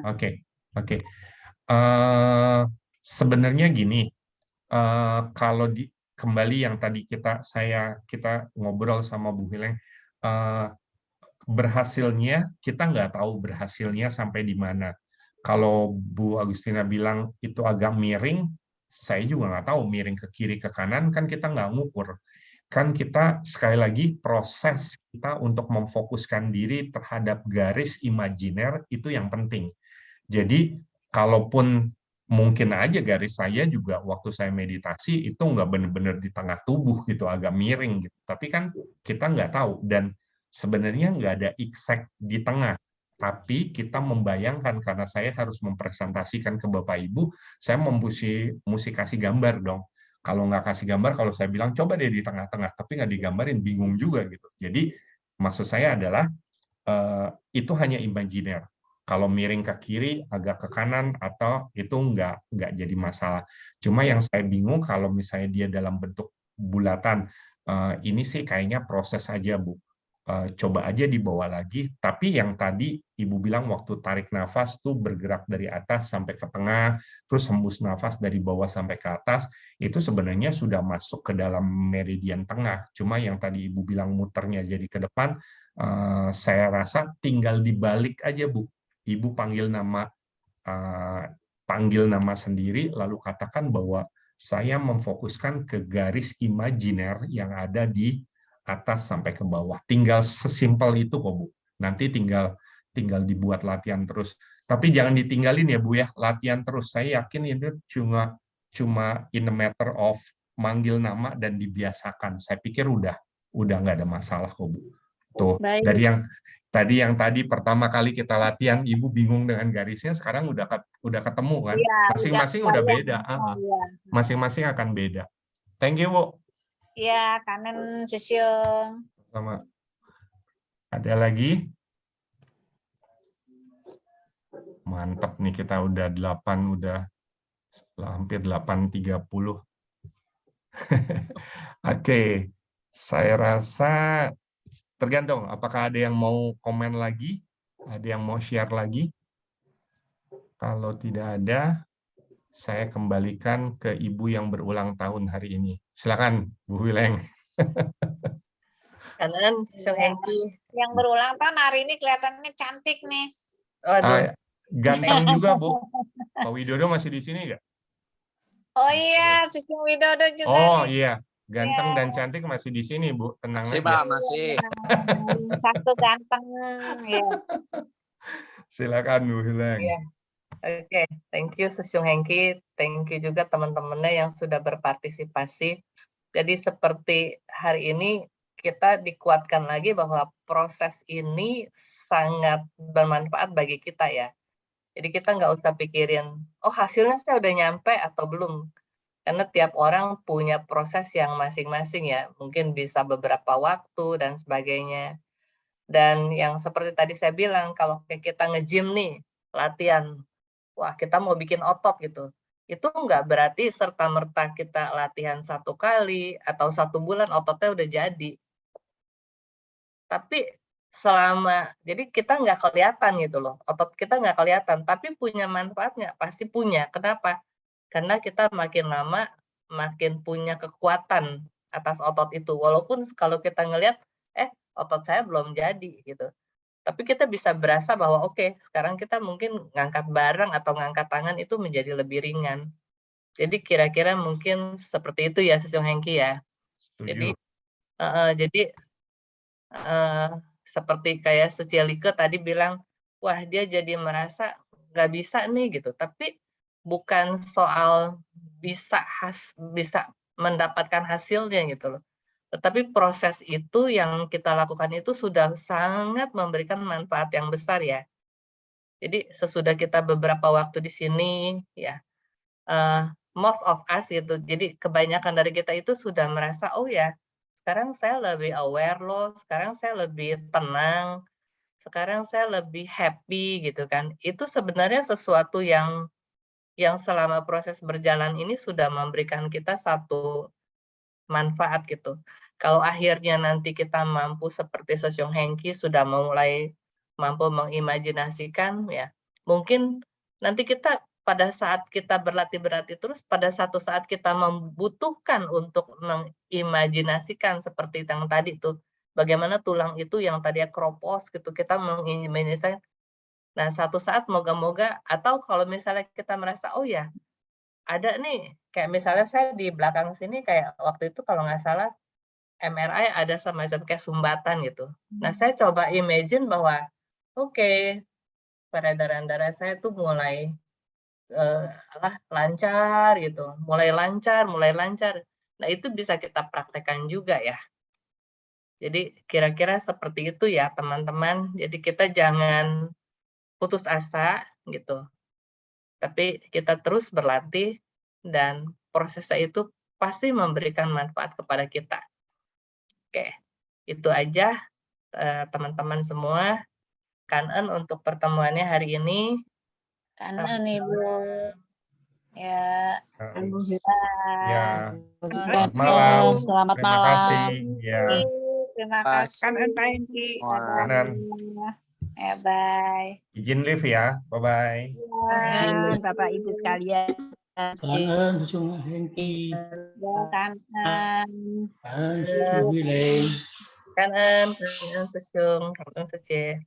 Oke. Sebenarnya gini, kalau kembali yang tadi kita ngobrol sama Bu Hileng, berhasilnya kita nggak tahu berhasilnya sampai di mana. Kalau Bu Agustina bilang itu agak miring, saya juga nggak tahu miring ke kiri ke kanan, kan kita nggak ngukur. Kan kita sekali lagi proses kita untuk memfokuskan diri terhadap garis imajiner itu yang penting. Jadi kalaupun mungkin aja garis saya juga waktu saya meditasi itu nggak benar-benar di tengah tubuh gitu, agak miring gitu. Tapi kan kita nggak tahu, dan sebenarnya nggak ada exact di tengah. tapi kita membayangkan, karena saya harus mempresentasikan ke Bapak Ibu, saya mesti kasih gambar dong. Kalau nggak kasih gambar, kalau saya bilang coba deh di tengah-tengah, tapi nggak digambarin, bingung juga gitu. Jadi maksud saya adalah itu hanya imajiner. Kalau miring ke kiri, agak ke kanan, atau itu nggak jadi masalah. Cuma yang saya bingung kalau misalnya dia dalam bentuk bulatan, ini sih kayaknya proses aja, Bu. Coba aja dibawa lagi, tapi yang tadi Ibu bilang waktu tarik nafas tuh bergerak dari atas sampai ke tengah, terus hembus nafas dari bawah sampai ke atas, itu sebenarnya sudah masuk ke dalam meridian tengah. Cuma yang tadi Ibu bilang muternya jadi ke depan, saya rasa tinggal dibalik aja, Bu. Ibu panggil nama sendiri, lalu katakan bahwa saya memfokuskan ke garis imajiner yang ada di atas sampai ke bawah. Tinggal sesimpel itu kok, Bu. Nanti tinggal dibuat latihan terus. Tapi jangan ditinggalin ya, Bu ya. Latihan terus. Saya yakin itu cuma in a matter of manggil nama dan dibiasakan. Saya pikir udah nggak ada masalah kok, Bu. Tuh, Baik. dari yang tadi pertama kali kita latihan, Ibu bingung dengan garisnya, sekarang udah ketemu kan? Iya, Masing-masing udah beda. Iya. Masing-masing akan beda. Thank you, Bu. Iya, kanan Sisyong. Sama. Ada lagi? Mantap nih, kita udah 8, udah hampir 8.30. Oke, saya rasa tergantung, apakah ada yang mau komen lagi? Ada yang mau share lagi? Kalau tidak ada, saya kembalikan ke Ibu yang berulang tahun hari ini. Silakan, Bu Wileng. Kanan, Sisyong Hengki. Yang berulang tahun hari ini kelihatannya cantik nih. Waduh. Ganteng juga, Bu. Pak Widodo masih di sini nggak? Oh iya, Sisyong Widodo juga Oh nih. iya, ganteng dan cantik masih di sini, Bu. Tenang Masih, aja. Pak, masih. Satu ganteng. Ya. Silakan, Bu Wileng. Iya. Oke, thank you Sisyong Hengki. Thank you juga teman-temannya yang sudah berpartisipasi. Jadi seperti hari ini kita dikuatkan lagi bahwa proses ini sangat bermanfaat bagi kita ya. Jadi kita nggak usah pikirin, oh hasilnya saya udah nyampe atau belum. Karena tiap orang punya proses yang masing-masing ya. Mungkin bisa beberapa waktu dan sebagainya. Dan yang seperti tadi saya bilang, kalau kita nge-gym nih, latihan, wah kita mau bikin otot gitu. Itu nggak berarti serta-merta kita latihan 1 kali atau 1 bulan ototnya udah jadi. Tapi jadi kita nggak kelihatan gitu loh, otot kita nggak kelihatan, tapi punya manfaat nggak? Pasti punya. Kenapa? Karena kita makin lama makin punya kekuatan atas otot itu. Walaupun kalau kita ngelihat, otot saya belum jadi gitu. Tapi kita bisa berasa bahwa oke, sekarang kita mungkin ngangkat barang atau ngangkat tangan itu menjadi lebih ringan. Jadi kira-kira mungkin seperti itu ya, Sisyong Hengki ya. Jadi, seperti kayak Sucielike tadi bilang, wah dia jadi merasa nggak bisa nih gitu. Tapi bukan soal bisa mendapatkan hasilnya gitu loh. Tetapi proses itu yang kita lakukan itu sudah sangat memberikan manfaat yang besar ya. Jadi sesudah kita beberapa waktu di sini ya, most of us gitu, jadi kebanyakan dari kita itu sudah merasa, oh ya sekarang saya lebih aware loh, sekarang saya lebih tenang, sekarang saya lebih happy gitu kan. Itu sebenarnya sesuatu yang selama proses berjalan ini sudah memberikan kita satu manfaat gitu. Kalau akhirnya nanti kita mampu seperti Sisyong Hengki sudah mulai mampu mengimajinasikan ya, mungkin nanti kita pada saat kita berlatih terus, pada satu saat kita membutuhkan untuk mengimajinasikan seperti yang tadi tuh, bagaimana tulang itu yang tadinya kropos gitu, kita mengimajinasikan. Nah, satu saat moga-moga, atau kalau misalnya kita merasa, oh ya, ada nih, kayak misalnya saya di belakang sini kayak waktu itu kalau nggak salah MRI ada semacam kayak sumbatan gitu. Nah, saya coba imagine bahwa oke, peredaran darah saya tuh mulai lancar gitu, mulai lancar. Nah, itu bisa kita praktekkan juga ya. Jadi kira-kira seperti itu ya teman-teman. Jadi kita jangan putus asa gitu. Tapi kita terus berlatih dan prosesnya itu pasti memberikan manfaat kepada kita. Oke, itu aja teman-teman semua. Kanen untuk pertemuannya hari ini. Kanen Ibu. Ya. Ya, Selamat selamat malam. Selamat Terima malam. kasih. Ya, Terima Pas. kasih. Kanan Pak Hengki. kanan. Ya, bye. Izin live ya. Bye-bye. Kanan Bapak Ibu sekalian. Kanan Sungai Hengki. Ya, Kanen. Kanan Sungai Wileng. Kanen Sesung, Sece.